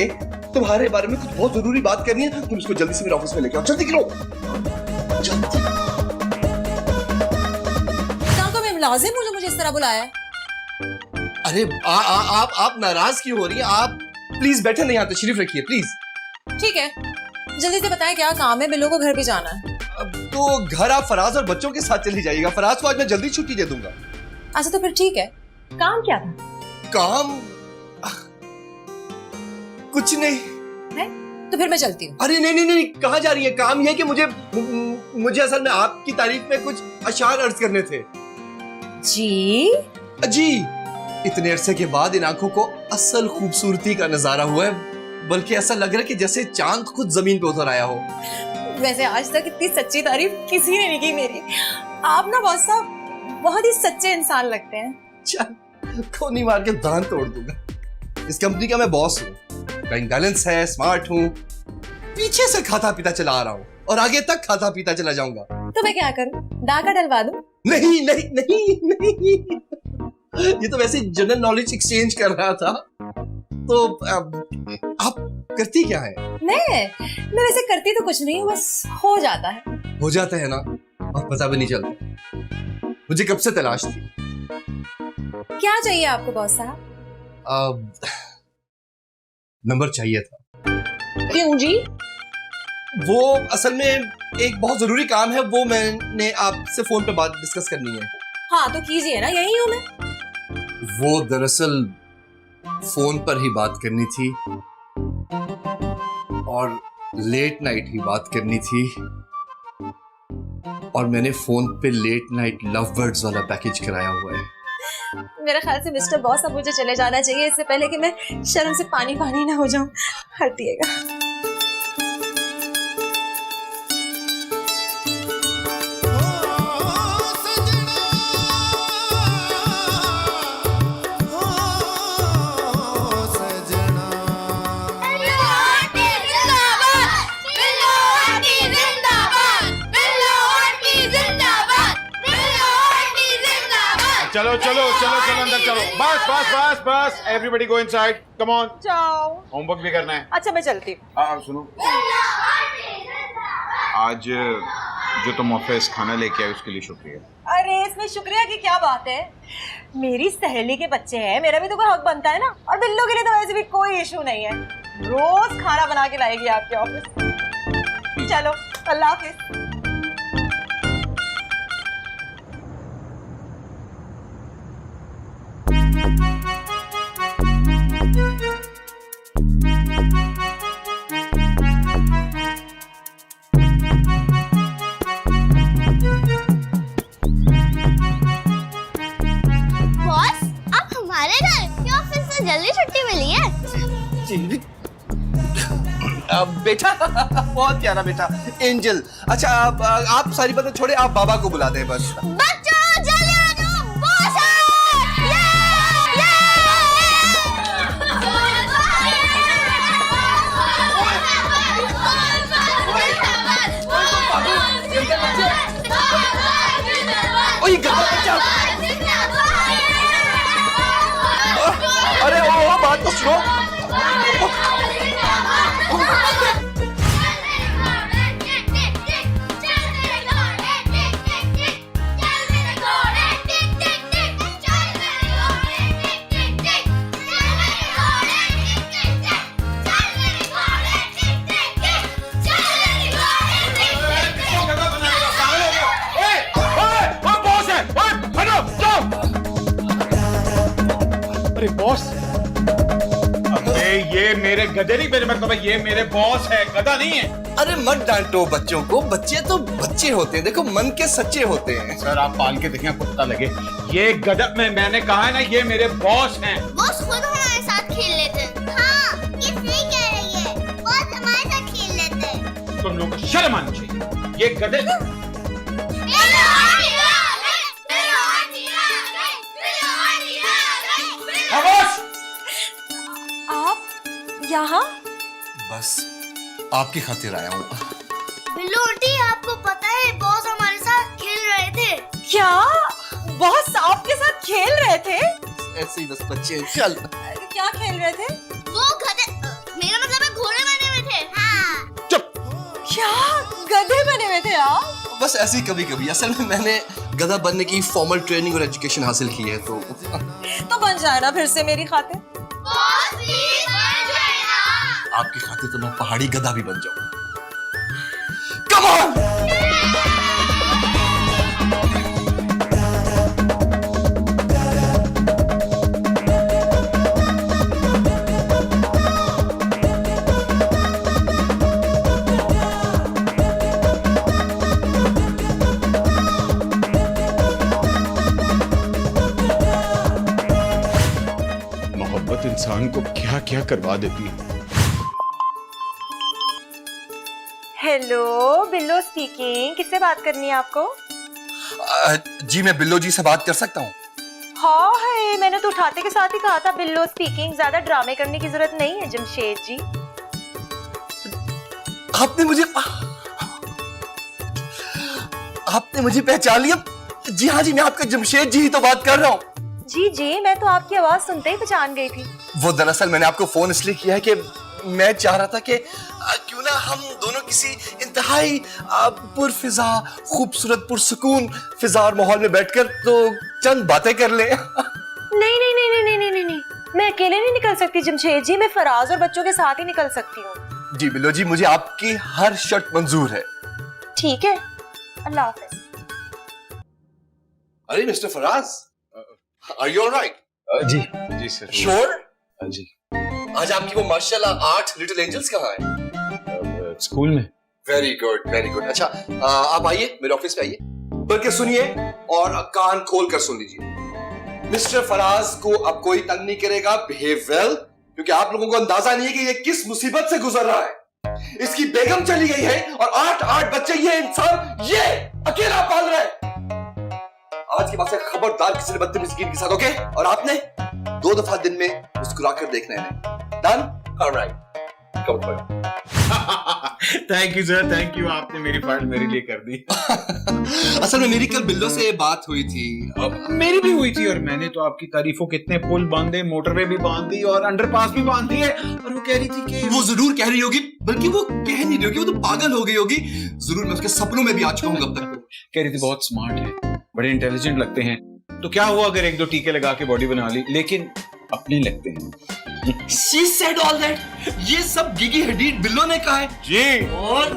तुम्हारे बारे में कुछ बहुत जरूरी बात करनी है। तुम इसको जल्दी से मेरे ऑफिस में लेके आओ, जल्दी करो जल्दी। लाजिम मुझे इस तरह बुलाया है? अरे आप नाराज क्यों हो रही हैं? आप प्लीज बैठे, नहीं आते, तशरीफ रखिए प्लीज। ठीक है, जल्दी से बताएं क्या काम है। बिल्लो को घर भी जाना है। अब तो घर आप फराज और बच्चों के साथ चली जाइएगा। फराज को आज मैं जल्दी छुट्टी दे दूंगा। अच्छा तो फिर ठीक है। काम क्या था? काम कुछ नहीं है? तो फिर मैं चलती हूँ। अरे नहीं, कहाँ जा रही है? काम यह है कि मुझे असल में आपकी तारीफ में कुछ अशार अर्ज करने थे। जी, इतने अरसे के बाद इन आंखों को असल खूबसूरती का नजारा हुआ है, बल्कि ऐसा लग रहा है कि जैसे चांद खुद जमीन पे उतर आया हो। वैसे आज तक इतनी सच्ची तारीफ किसी ने नहीं की मेरी। आप ना बॉस साहब बहुत ही सच्चे इंसान लगते हैं। कोनी मार के दांत तोड़ दूंगा। इस कंपनी का मैं बॉस हूँ, बैंक बैलेंस है, स्मार्ट हूँ, पीछे से खाता पीता चला आ रहा हूँ और आगे तक खाता पीता चला जाऊंगा। तो मैं क्या करूँ? डाका डलवा दूं? नहीं। ये तो वैसे जनरल नॉलेज एक्सचेंज कर रहा था। तो आप करती क्या है? मैं वैसे करती तो कुछ नहीं हूँ, बस हो जाता है। हो जाता है ना, और पता भी नहीं चलता। मुझे कब से तलाश थी। क्या चाहिए आपको बॉस साहब? नंबर चाहिए था। क्यों जी? वो असल में एक बहुत जरूरी काम है, वो मैंने आपसे फोन पे बात डिस्कस करनी है। हाँ तो कीजिए ना, यही हूँ मैं। वो दरअसल फोन पर ही बात करनी थी और लेट नाइट ही बात करनी थी, और मैंने फोन पे लेट नाइट लव बर्ड्स वाला पैकेज कराया हुआ है। मेरे ख्याल से मिस्टर बॉस अब मुझे चले जाना चाहिए, इससे पहले कि मैं शर्म से पानी ना हो जाऊं। हटिएगा। चलो अंदर चलो। बस everybody go inside, come on. जाओ, होमवर्क भी करना है। अच्छा मैं चलती हूँ। सुनो, आज जो तुम ऑफिस खाना लेके आए उसके लिए शुक्रिया। अरे इसमें शुक्रिया की क्या बात है? मेरी सहेली के बच्चे हैं, मेरा भी तो कोई हक बनता है ना। और बिल्लो के लिए तो वैसे भी कोई इशू नहीं है, रोज खाना बना के लाएगी आपके ऑफिस। चलो, अल्लाह हाफिज। जल्दी छुट्टी मिली है? बेटा बहुत प्यारा बेटा, एंजल। अच्छा आप सारी बातें छोड़े, आप बाबा को बुला दें बस। बच्चों जल्दी आ जाओ, बॉस अरे वो बात तो सुनो। ये मेरे गधे नहीं, मेरे मतलब ये मेरे बॉस है, गधा नहीं है। अरे मत डांटो बच्चों को, बच्चे तो बच्चे होते हैं, देखो मन के सच्चे होते हैं। सर आप पाल के देखें, कुत्ता लगे। ये गधा मैंने कहा है ना, ये मेरे बॉस हैं। बॉस खुद हमारे साथ खेल लेते हैं। हाँ, ये सही कह रही है, बॉस हमारे साथ खेल लेते हैं। तुम लोगों को शर्म आनी चाहिए। ये गधे खामोश। आप यहाँ? बस आपकी खातिर आया हूँ। बिल्लू आंटी, आपको पता है बॉस हमारे साथ खेल रहे थे। क्या बॉस आपके साथ खेल रहे थे? ऐसे ही बस बच्चे। चल क्या खेल रहे थे? वो गधे, मेरा मतलब है घोड़े बने हुए थे। हाँ। चुप। क्या गधे बने हुए थे आप? बस ऐसे ही कभी कभी। असल में मैंने गधा बनने की फॉर्मल ट्रेनिंग और एजुकेशन हासिल की है, तो बन जाए ना फिर से मेरी खातिर। बॉस प्लीज बन जाए ना। आपकी खातिर तो मैं पहाड़ी गधा भी बन जाऊं। Come on. मोहब्बत इंसान को क्या क्या करवा देती है। हेलो, बिल्लो स्पीकिंग। किससे बात करनी है आपको? जी मैं बिल्लो जी से बात कर सकता हूँ? हाँ है, मैंने तो उठाते के साथ ही कहा था बिल्लो स्पीकिंग। ज्यादा ड्रामे करने की जरूरत नहीं है जमशेद जी। आपने मुझे पहचान लिया? जी हाँ जी, मैं आपका जमशेद जी ही तो बात कर रहा हूँ। जी जी, मैं तो आपकी आवाज सुनते ही पहचान गई थी। वो दरअसल मैंने आपको फोन इसलिए किया है कि मैं चाह रहा था कि क्यों ना हम दोनों किसी इंतहाई पुरफिजा, खूबसूरत, पुरसुकून फिजा और माहौल में बैठकर तो चंद बातें कर ले। नहीं नहीं नहीं नहीं नहीं नहीं नहीं, मैं अकेले नहीं निकल सकती जमशेद जी। मैं फराज और बच्चों के साथ ही निकल सकती हूँ। जी बिल्लो जी, मुझे आपकी हर शर्त मंजूर है। ठीक है, अल्लाह हाफिज। अरे mister Faraz, are you alright? जी सर। श्योर? जी। आज आपकी वो माशाल्लाह 8 लिटिल एंजल्स कहाँ हैं? स्कूल में। Very good very good. अच्छा आप आइए, मेरे ऑफिस पे आइए, बल्कि सुनिए और कान खोल कर सुन लीजिए। मिस्टर फराज को अब कोई तंग नहीं करेगा, बिहेव वेल, क्योंकि आप लोगों को अंदाजा नहीं है कि ये किस मुसीबत से गुजर रहा है। इसकी बेगम चली गई है और 8 बच्चे ये इंसान ये अकेला पाल रहा है। आज के बाद से खबरदार किसी ने बदतमीजी के साथ, ओके? और आपने 2 दफा दिन में मुस्कुराकर देखना है। Done? Alright, come. Thank you sir, thank you. आपने मेरी फाइल मेरे लिए कर दी। असल में मेरी कल बिल्लो से बात हुई थी। मेरी भी हुई थी और मैंने तो आपकी तारीफों, कितने पुल बांधे, मोटरवे भी बांध दी और अंडरपास भी बांध दी है। और वो कह रही थी कि वो जरूर कह रही होगी, बल्कि वो कह नहीं रही होगी, वो तो पागल हो गई होगी। जरूर मैं उसके सपनों में भी आ चुका हूँ अब तक। कह रही थी बहुत स्मार्ट है, बड़े इंटेलिजेंट लगते हैं, तो क्या हुआ अगर 1-2 टीके लगा के बॉडी बना ली, लेकिन अपने लगते हैं। She said all that. ये सब गिगी हडीड बिल्लो ने कहा है जी। और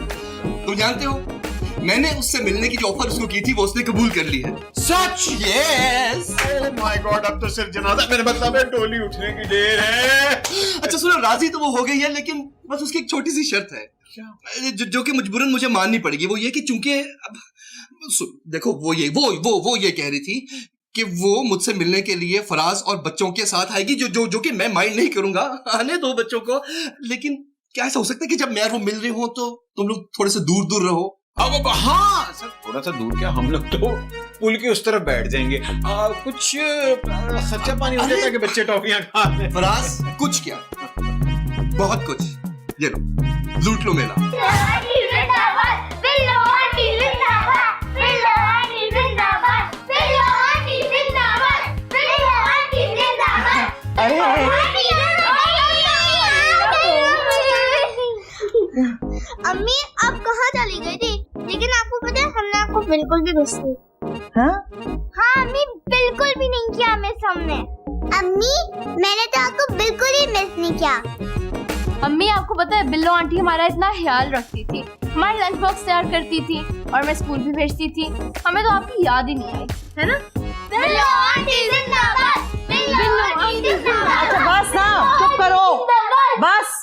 तुम जानते हो, मैंने उससे मिलने की जो ऑफर उसको की थी वो उसने कबूल कर ली है। सच? यस। ओह माय गॉड, अब तो सिर्फ जनाजा, मेरे मतलब है डोली उठने की देर है। अच्छा सुनो, राजी तो वो हो गई है, लेकिन बस उसकी एक छोटी सी शर्त है जो कि मजबूरन मुझे माननी पड़ेगी। वो ये कि चूंकि देखो वो ये कह रही थी कि वो मुझसे मिलने के लिए फराज और बच्चों के साथ आएगी, जो कि मैं माइंड नहीं करूंगा, आने दो बच्चों को। लेकिन क्या ऐसा हो सकता है कि जब मैं और वो मिल रहे हो तो तुम लोग थोड़े से दूर दूर रहो? अब हाँ सर, थोड़ा सा दूर क्या, हम लोग तो पुल के उस तरफ बैठ जाएंगे। कुछ सच्चा पानी हो जाता है कि बच्चे टॉफियां खा रहे हैं। फराज कुछ क्या, बहुत कुछ। ये लो, लूट लो मेला। अम्मी आप कहाँ चली गई थी? लेकिन आपको पता है हमने आपको बिल्कुल भी मिस नहीं। हाँ अम्मी, बिल्कुल भी नहीं किया मिस हमने। अम्मी मैंने तो आपको बिल्कुल ही मिस नहीं किया। अम्मी आपको पता है बिल्लो आंटी हमारा इतना ख्याल रखती थी, हमारे लंच बॉक्स तैयार करती थी और मैं स्कूल भी भेजती थी। हमें तो आपकी याद ही नहीं आई, है ना? बिल्लो आंटी जिंदाबाद, बिल्लो आंटी जिंदाबाद। अच्छा बस ना, चुप करो। बस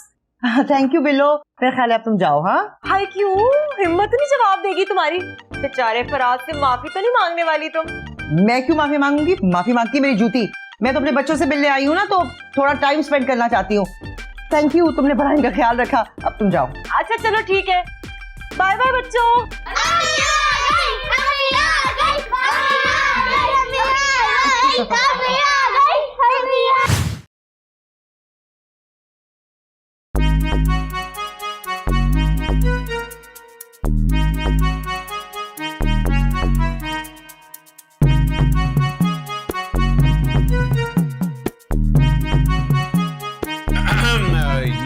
थैंक यू बिल्लो, मेरा ख्याल है अब तुम जाओ। हाँ हाय क्यों, हिम्मत नहीं जवाब देगी तुम्हारी? बेचारे फराज से माफी तो नहीं मांगने वाली तुम? मैं क्यों माफी मांगूंगी? माफी मांगती मेरी जूती। मैं तो अपने बच्चों से मिलने आई हूँ ना, तो थोड़ा टाइम स्पेंड करना चाहती हूँ। थैंक यू, तुमने बड़ा इनका ख्याल रखा। अब तुम जाओ। अच्छा चलो ठीक है, बाय बाय बच्चों।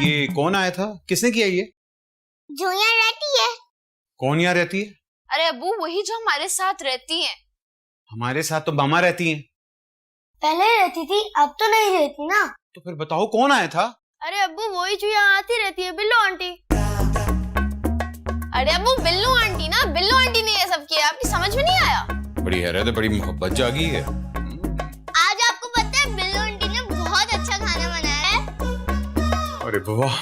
ये कौन आया था? किसने किया ये? जो यहाँ रहती है। कौन यहाँ रहती है? अरे अब्बू वही जो हमारे साथ रहती है। हमारे साथ तो मामा रहती हैं। पहले रहती थी, अब तो नहीं रहती ना। तो फिर बताओ कौन आया था? अरे अब्बू वही जो यहाँ आती रहती है, बिल्लो आंटी। अरे अब्बू बिल्लो आंटी ना, बिल्लो आंटी ने ये सब किया, आपकी समझ में नहीं आया? बड़ी हैरत है, बड़ी मोहब्बत जागी है। आज आपको पता है बिल्लो आंटी ने बहुत अच्छा खाना बनाया है। अरे वाह,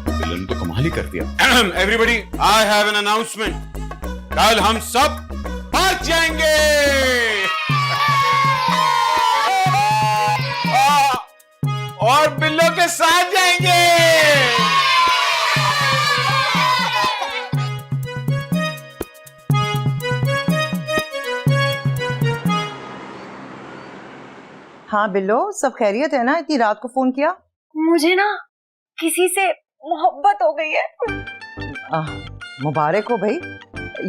बिल्लो तो कमाल ही कर दिया। Everybody, I have an announcement. कल हम सब भाग जाएंगे। और बिल्लो के साथ जाएंगे। हाँ बिल्लो, सब खैरियत है ना? इतनी रात को फोन किया? मुझे ना किसी से मोहब्बत हो गई है। मुबारक हो भाई।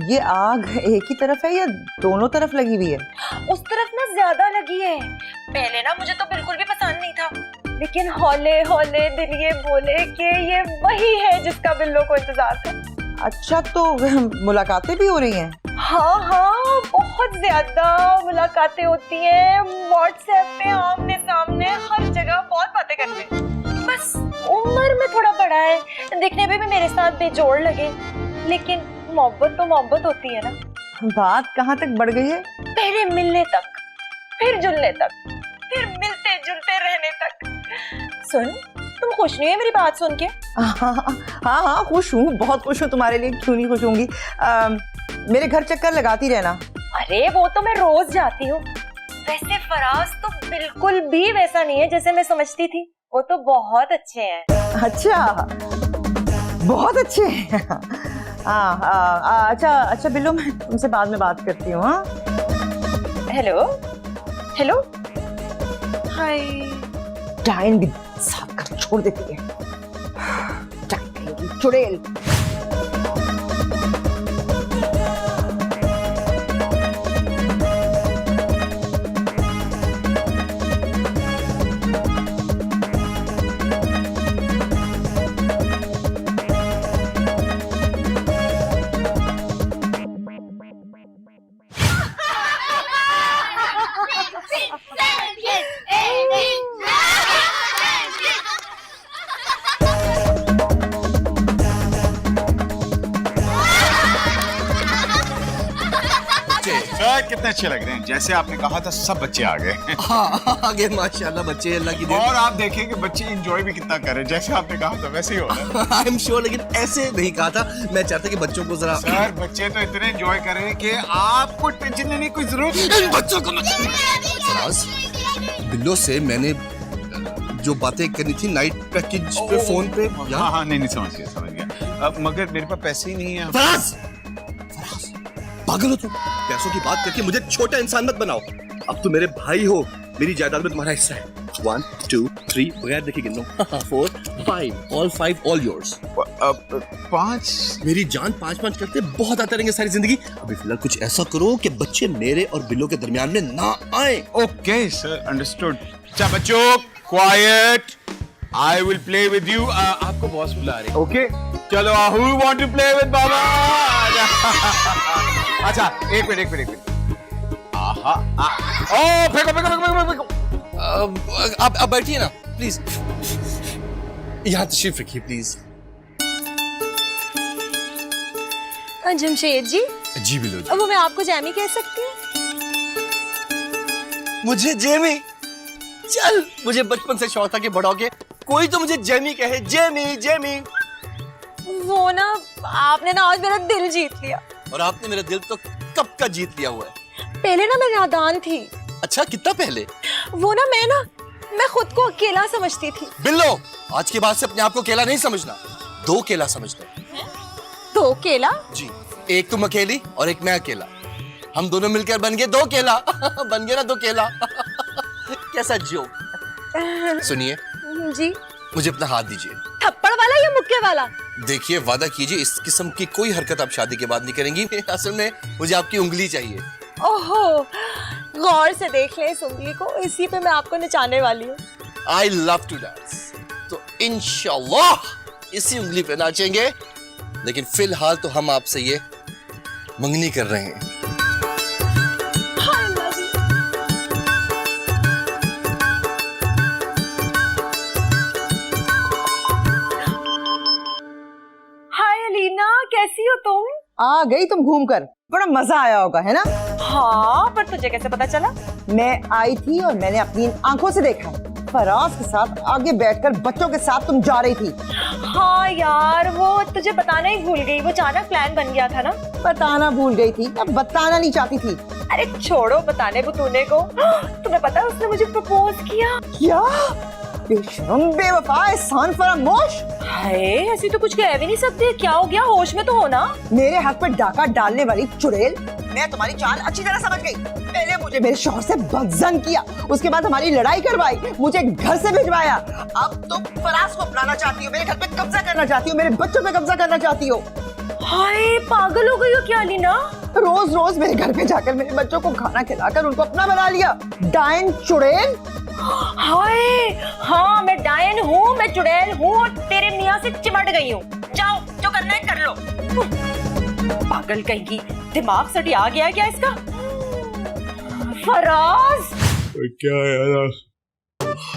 ये आग एक ही तरफ है या दोनों तरफ लगी हुई है? उस तरफ ना ज्यादा लगी है। पहले ना मुझे तो बिल्कुल भी पसंद नहीं था, लेकिन हौले हौले दिल ये बोले कि ये वही है जिसका बिल्लो को इंतजार था। अच्छा, तो मुलाकातें भी हो रही हैं? हाँ हाँ, बहुत ज्यादा मुलाकातें होती हैं, व्हाट्सएप पे आमने सामने हर जगह बहुत बातें करते हैं। बस उम्र में थोड़ा बड़ा है, दिखने में भी मेरे साथ बेजोड़ लगे, लेकिन मोहब्बत तो मोहब्बत होती है ना। बात कहाँ तक बढ़ गई है? पहले मिलने तक, फिर जुलने तक, फिर मिलते जुलते रहने तक। सुन, तुम खुश नहीं है मेरी बात सुन के? हाँ, खुश हूँ, बहुत खुश हूँ। तुम्हारे लिए क्यों नहीं खुश होंगी? मेरे घर चक्कर लगाती रहना। अरे वो तो मैं रोज जाती हूँ। वैसे फराज तो बिल्कुल भी वैसा नहीं है जैसे मैं समझती थी। वो तो बहुत अच्छे हैं। अच्छा, बहुत अच्छे हैं। अच्छा बिल्लो, मैं तुमसे बाद में बात करती हूँ। हाँ, हेलो हेलो, हाय। टाइम भी साफ कर छोड़ देती है। चुड़ैल। कितने अच्छे लग रहे हैं, जैसे आपने कहा था सब बच्चे आ गए। हाँ, आगे माशाल्लाह बच्चे, अल्लाह की देन। और आप देखेंगे बच्चे एंजॉय भी कितना कर रहे हैं, जैसे आपने कहा था वैसे ही हो रहा है। आई एम श्योर, लेकिन ऐसे नहीं कहा था। मैं चाहता कि बच्चों को जरा। सर, बच्चे तो इतने एंजॉय कर रहे हैं कि आपको टेंशन लेने की कोई जरूरत नहीं। बच्चों को फराज, बिल्लो से मैंने जो बातें करनी थी नाइट पैकेज पे फोन पे। हाँ, नहीं समझ गया। मगर मेरे पास पैसे ही नहीं है। फराज, पागल हो तुम? पैसों की बात करके मुझे छोटा इंसान मत बनाओ। अब तुम मेरे भाई हो, मेरी जायदाद में तुम्हारा हिस्सा है। 1 2 3 बगैर देखे गिन लो। 4 5 ऑल 5 ऑल योर्स। 5? मेरी जान 5-5 करते बहुत आते रहेंगे सारी जिंदगी। अभी फिलहाल कुछ ऐसा करो कि बच्चे मेरे और बिल्लो के दरमियान में ना आए। Okay sir, understood. अच्छा बच्चों, quiet, I will play with you. आपको बॉस बुला रहे हैं। ओके, चलो, who want to play with बाबा? अच्छा, एक मिनट। फेंको। आप बैठिए ना प्लीज, यहाँ तशरीफ रखिए प्लीज। जमशेद जी। जी बिल्लो जी। अब मैं आपको जैमी कह सकती हूँ? मुझे जेमी? चल, मुझे बचपन से शौक था कि बड़ा होके कोई तो मुझे जेमी कहे, जेमी जेमी। वो ना आपने ना आज मेरा दिल जीत लिया। और आपने मेरा दिल तो कब का जीत लिया हुआ है। पहले ना मैं नादान थी। अच्छा, कितना पहले? वो ना मैं खुद को अकेला समझती थी। बिल्लो, आज के बाद से अपने आप को अकेला नहीं समझना, दो अकेला समझना। तो अकेला? जी, एक तुम अकेली और एक मैं अकेला। हम दोनों मिलकर बन गए दो केला। बन गए ना दो केला। कैसा जोक। सुनिए जी, मुझे अपना हाथ दीजिए। थप्पड़ वाला या मुक्के वाला? देखिए, वादा कीजिए इस किस्म की कोई हरकत आप शादी के बाद नहीं करेंगी। असल में मुझे आपकी उंगली चाहिए। ओहो, गौर से देख ले इस उंगली को, इसी पे मैं आपको नचाने वाली हूँ। I love to dance, तो इंशाल्लाह इसी उंगली पे नाचेंगे। लेकिन फिलहाल तो हम आपसे ये मंगनी कर रहे हैं। हाय अलीना, कैसी हो तुम? आ गई तुम घूमकर, बड़ा मजा आया होगा है ना? हाँ, पर तुझे कैसे पता चला? मैं आई थी और मैंने अपनी आंखों से देखा, फराज के साथ आगे बैठकर बच्चों के साथ तुम जा रही थी। हाँ यार, वो तुझे बताना ही भूल गई, वो अचानक प्लान बन गया था ना। बताना भूल गई थी, अब बताना नहीं चाहती थी। अरे छोड़ो बताने बुतूने को। तुम्हें पता है उसने मुझे प्रपोज किया। क्या? बेशरम, बेवफा, एहसान फरामोश। हाय, ऐसी तो कुछ कह भी नहीं सकते। क्या हो गया, होश में तो हो ना? मेरे हक पे डाका डालने वाली चुड़ैल, मैं तुम्हारी चाल अच्छी तरह समझ गई। पहले मुझे मेरे शौहर से बदजन किया, उसके बाद हमारी लड़ाई करवाई, मुझे घर से भिजवाया। अब तुम फराज को अपनाना चाहती हो, मेरे घर पे कब्जा करना चाहती हो, मेरे बच्चों पे कब्जा करना चाहती हो। हाय, पागल हो गई हो क्या लीना? रोज रोज मेरे घर पे जाकर मेरे बच्चों को खाना खिलाकर उनको अपना बना लिया। डायन चुड़ैल। हाय, हाँ मैं डायन हूँ, मैं चुड़ैल हूँ और तेरे मियाँ से चिमट गई हूँ। जाओ, जो करना है कर लो। पागल कहेगी, दिमाग सटिया गया क्या इसका? फराज, क्या यार,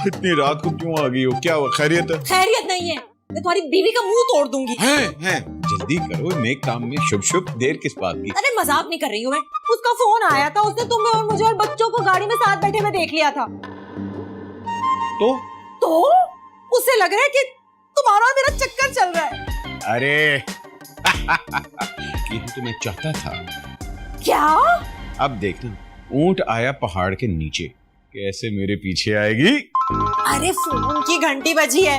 इतनी रात को क्यों आ गई हो? क्या हुआ, खैरियत है? खैरियत नहीं है, मैं तुम्हारी बीवी का मुंह तोड़ दूंगी। हैं, जल्दी करो, नेक काम में शुभ शुभ, देर किस बात की? अरे मजाक नहीं कर रही हूँ मैं। उसका फोन आया था, उसने तुम्हें और मुझे और बच्चों को गाड़ी में साथ बैठे हुए देख लिया था। तो उसे लग रहा है कि तुम्हारा और मेरा चक्कर चल रहा है। अरे यही तो मैं चाहता था। क्या? अब देखना, ऊंट आया पहाड़ के नीचे, कैसे मेरे पीछे आएगी। अरे फोन की घंटी बजी है।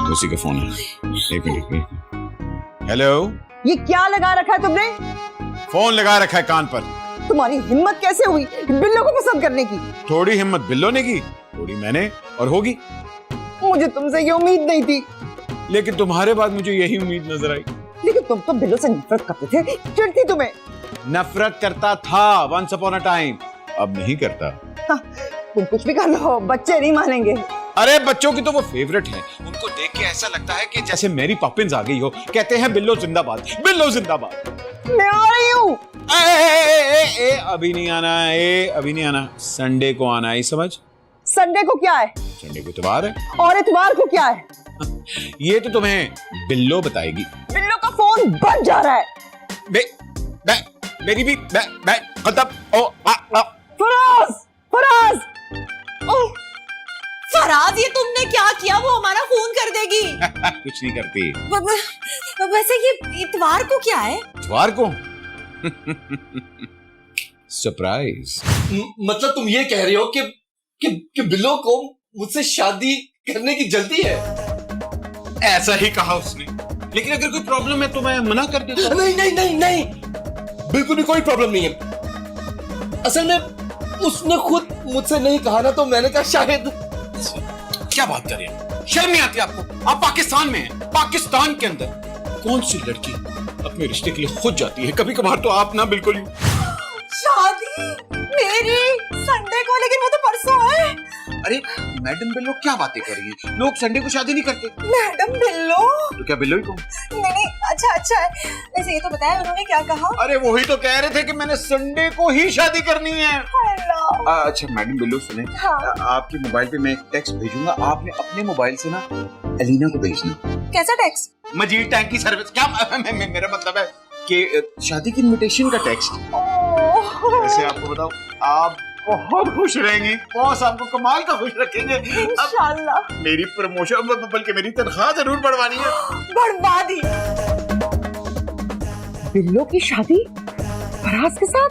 उसी का फोन है। एक मिनट। हेलो, ये क्या लगा रखा है तुमने? फोन लगा रखा है कान पर। तुम्हारी हिम्मत कैसे हुई बिल्लो को पसंद करने की? थोड़ी हिम्मत बिल्लो ने की, थोड़ी मैंने, और होगी। मुझे तुमसे ये उम्मीद नहीं थी। लेकिन तुम्हारे बाद मुझे यही उम्मीद नजर आई। लेकिन तुम तो बिल्लो से नफरत करते थे, चिढ़ती तुम्हें। नफरत करता था वंस अपॉन अ टाइम, अब नहीं करता। हाँ, तुम कुछ भी कर लो, बच्चे नहीं मानेंगे। अरे बच्चों की तो वो फेवरेट है, उनको देख के ऐसा लगता है कि जैसे मेरी पॉपिंस आ गई हो। कहते हैं बिल्लो जिंदाबाद, बिल्लो जिंदाबाद। मैं आ रही हूँ। अभी नहीं आना, अभी नहीं आना, संडे को आना है, समझ? संडे को क्या है? संडे को इतवार है। और इतवार को क्या है? ये तो तुम्हें बिल्लो बताएगी। बिल्लो का फोन बज जा रहा है। मेरी भी खत्म। फराज, फराज, फराज, ये तुमने क्या किया? वो हमारा फोन कर देगी। कुछ नहीं करती। वैसे ये इतवार को क्या है? इतवार को सरप्राइज। मतलब तुम ये कह रही हो कि बिल्लो को मुझसे शादी करने की जल्दी है? ऐसा ही कहा उसने, लेकिन अगर कोई प्रॉब्लम है तो मैं मना कर देता हूं। नहीं नहीं नहीं नहीं, बिल्कुल भी कोई प्रॉब्लम नहीं है। असल में उसने खुद मुझसे नहीं कहा ना, तो मैंने कहा शायद। क्या बात कर रहे हैं? शर्म नहीं आती आपको? आप पाकिस्तान में हैं, पाकिस्तान के अंदर कौन सी लड़की अपने रिश्ते के लिए खुद जाती है? कभी कभार तो आप ना बिल्कुल ही। शादी मेरी संडे को, लेकिन वो तो परसों है। अरे मैडम बिल्लो क्या बातें कर रही हैं? लोग संडे को शादी नहीं करते। मैडम बिल्लो? तो क्या बिल्लो ही कहूं? नहीं, अच्छा है। वैसे ये तो बताया उन्होंने क्या कहा? अरे वही तो कह रहे थे कि मैंने संडे को ही शादी करनी है। अल्लाह। अच्छा मैडम बिल्लो सुने, हाँ। आपके मोबाइल पे मैं एक टेक्स्ट भेजूंगा, आपने अपने मोबाइल से ना अलीना को भेजना। कैसा टेक्स्ट? मजीद टैंक की सर्विस। क्या मेरा मतलब है कि शादी की इनविटेशन का टेक्स्ट। वैसे आपको बताओ, आप बहुत खुश रहेंगी। बॉस आपको कमाल का खुश रखेंगे। इंशाल्लाह। मेरी प्रमोशन बल्कि मेरी तनख्वाह जरूर बढ़वानी है। बढ़वा दी। बिल्लो की शादी फराज के साथ।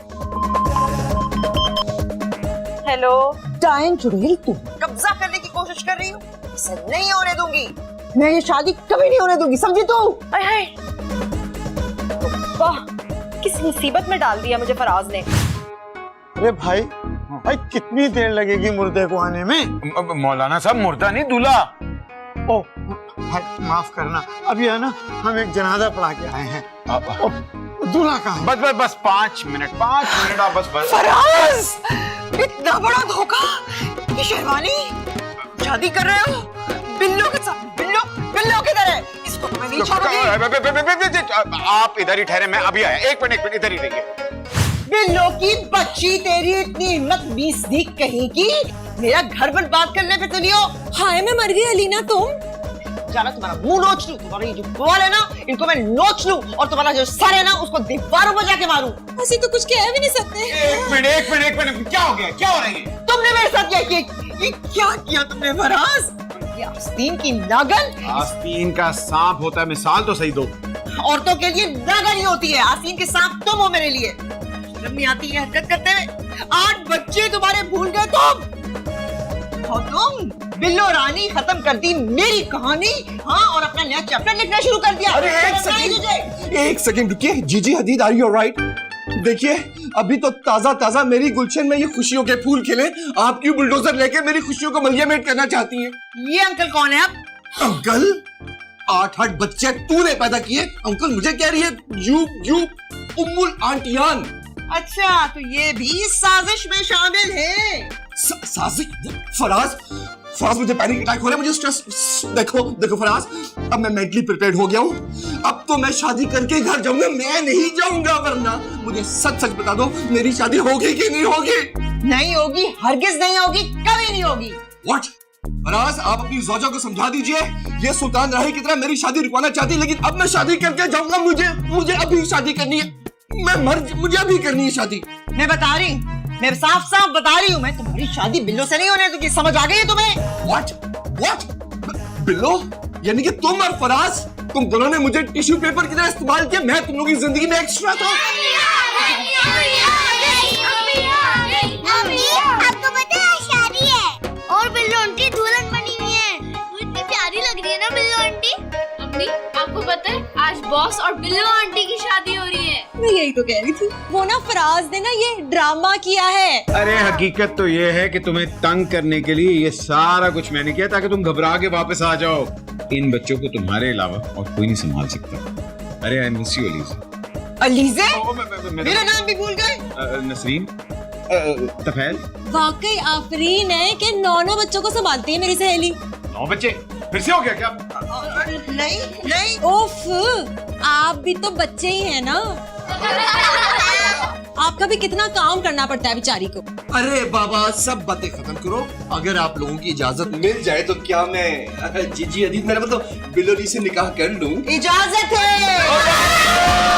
हेलो टाइम चुड़ैल, तुम कब्जा करने की कोशिश कर रही हो, इसे नहीं होने दूंगी। मैं ये शादी कभी नहीं होने दूंगी, समझी तू? हाय वाह, किस मुसीबत में डाल दिया मुझे फराज ने। अरे भाई कितनी देर लगेगी मुर्दे को आने में? मौलाना साहब मुर्दा नहीं, दूल्हा। ओ भाई माफ करना, अभी है ना हम एक जनाजा पढ़ा के आए हैं। दूल्हा कहाँ? बस 5 मिनट आप बस। फराज, इतना बड़ा धोखा! ये शेरवानी शादी कर रहे हो बिल्लो के साथ? बिल्लो किधर है? इसको मैं नहीं छोड़ूंगी। आप इधर ही ठहरे, मैं अभी आया। एक मिनट इधर ही रहिए। बिल्लो की बच्ची, तेरी इतनी हिम्मत 20 दिख कहीं की मेरा घर बर्बाद करने पे तुली हो। हाय मैं मर गई अलीना, तुम जाना तुम्हारा मुंह नोच लूं, तुम्हारा ये जो बाल है ना इनको मैं नोच लूं, और तुम्हारा जो सर है ना उसको दीवारों पर जाके मारूं। ऐसे तो कुछ कह भी नहीं सकते। एक मिनट, क्या हो गया? क्या हो रहा है? तुमने मेरे साथ ये क्या किया तुमने फराज? ये आस्तीन की नागन। आस्तीन का सांप होता है, मिसाल तो सही दो। औरतों के लिए नागन ही होती है, आस्तीन के सांप तुम हो मेरे लिए। शर्म नहीं आती है हरकत करते हुए? 8 बच्चे तुम्हारे भूल गए तुम, और तुम बिल्लो रानी खत्म कर दी मेरी कहानी। हाँ, और अपना नया चैप्टर लिखना शुरू कर दिया। अरे एक सेकंड रुकिए। जीजी हदीद, आर यू ऑलराइट? देखिए अभी तो ताजा मेरी गुलशन में ये खुशियों के फूल खिले, आप क्यों बुलडोजर लेके मेरी खुशियों को मलियामेट करना चाहती हैं? ये अंकल कौन है? अब अंकल 8 बच्चे तूने पैदा किए, अंकल मुझे कह रही है? यू उम्मुल आंटियान। अच्छा, तो ये भी साजिश में शामिल है। साजिश? फराज मुझे पैनिक अटैक हो रहा है, मुझे स्ट्रेस। देखो फराज, अब मैं मेंटली प्रिपेयर्ड हो गया हूँ। अब तो मैं शादी करके घर जाऊंगा, मैं नहीं जाऊंगा। वरना मुझे सच बता दो, मेरी शादी होगी कि नहीं होगी? नहीं होगी, हरगिज नहीं होगी, कभी नहीं होगी। व्हाट? फराज, आप अपनी ज़ौजा को समझा दीजिए, ये सुल्तान राही की तरह मेरी शादी रुकवाना चाहती है, लेकिन अब मैं शादी करके जाऊंगा। मुझे अभी शादी करनी है, मुझे अभी करनी है शादी। मैं बता रही हूँ, मैं साफ बता रही हूँ, मैं तुम्हारी शादी बिल्लो से नहीं होने दूंगी। समझ आ गई है तुम्हें? What? बिल्लो? यानी कि तुम और फराज, तुम दोनों ने मुझे टिश्यू पेपर की तरह इस्तेमाल किया, मैं तुम लोगों की जिंदगी में एक्स्ट्रा था। आपको पता है शादी है और बिल्लो आंटी दुल्हन बनी हुई है। वो इतनी प्यारी लग रही है ना बिल्लो आंटी। अम्मी आपको पता है आज बॉस और बिल्लो आंटी की शादी हो रही है। मैं यही तो कह रही थी, वो ना फराज ने ना ये ड्रामा किया है। अरे हकीकत तो ये है कि तुम्हें तंग करने के लिए ये सारा कुछ मैंने किया, ताकि तुम घबरा के वापस आ जाओ। इन बच्चों को तुम्हारे अलावा और कोई नहीं संभाल सकता। अरे I miss you Aliza. Aliza? मेरा नाम भी भूल गए? नसरीन, तफैल। वाकई आफरीन है कि 9 बच्चों को संभालती है मेरी सहेली। 9 बच्चे? फिर से हो गया क्या? नहीं। ओफ, आप भी तो बच्चे ही हैं ना। आपका भी कितना काम करना पड़ता है बेचारी को। अरे बाबा, सब बातें खत्म करो। अगर आप लोगों की इजाजत मिल जाए तो क्या मैं जीजी हदीद, मेरा मतलब बिल्लो जी से निकाह कर लूं? इजाजत है।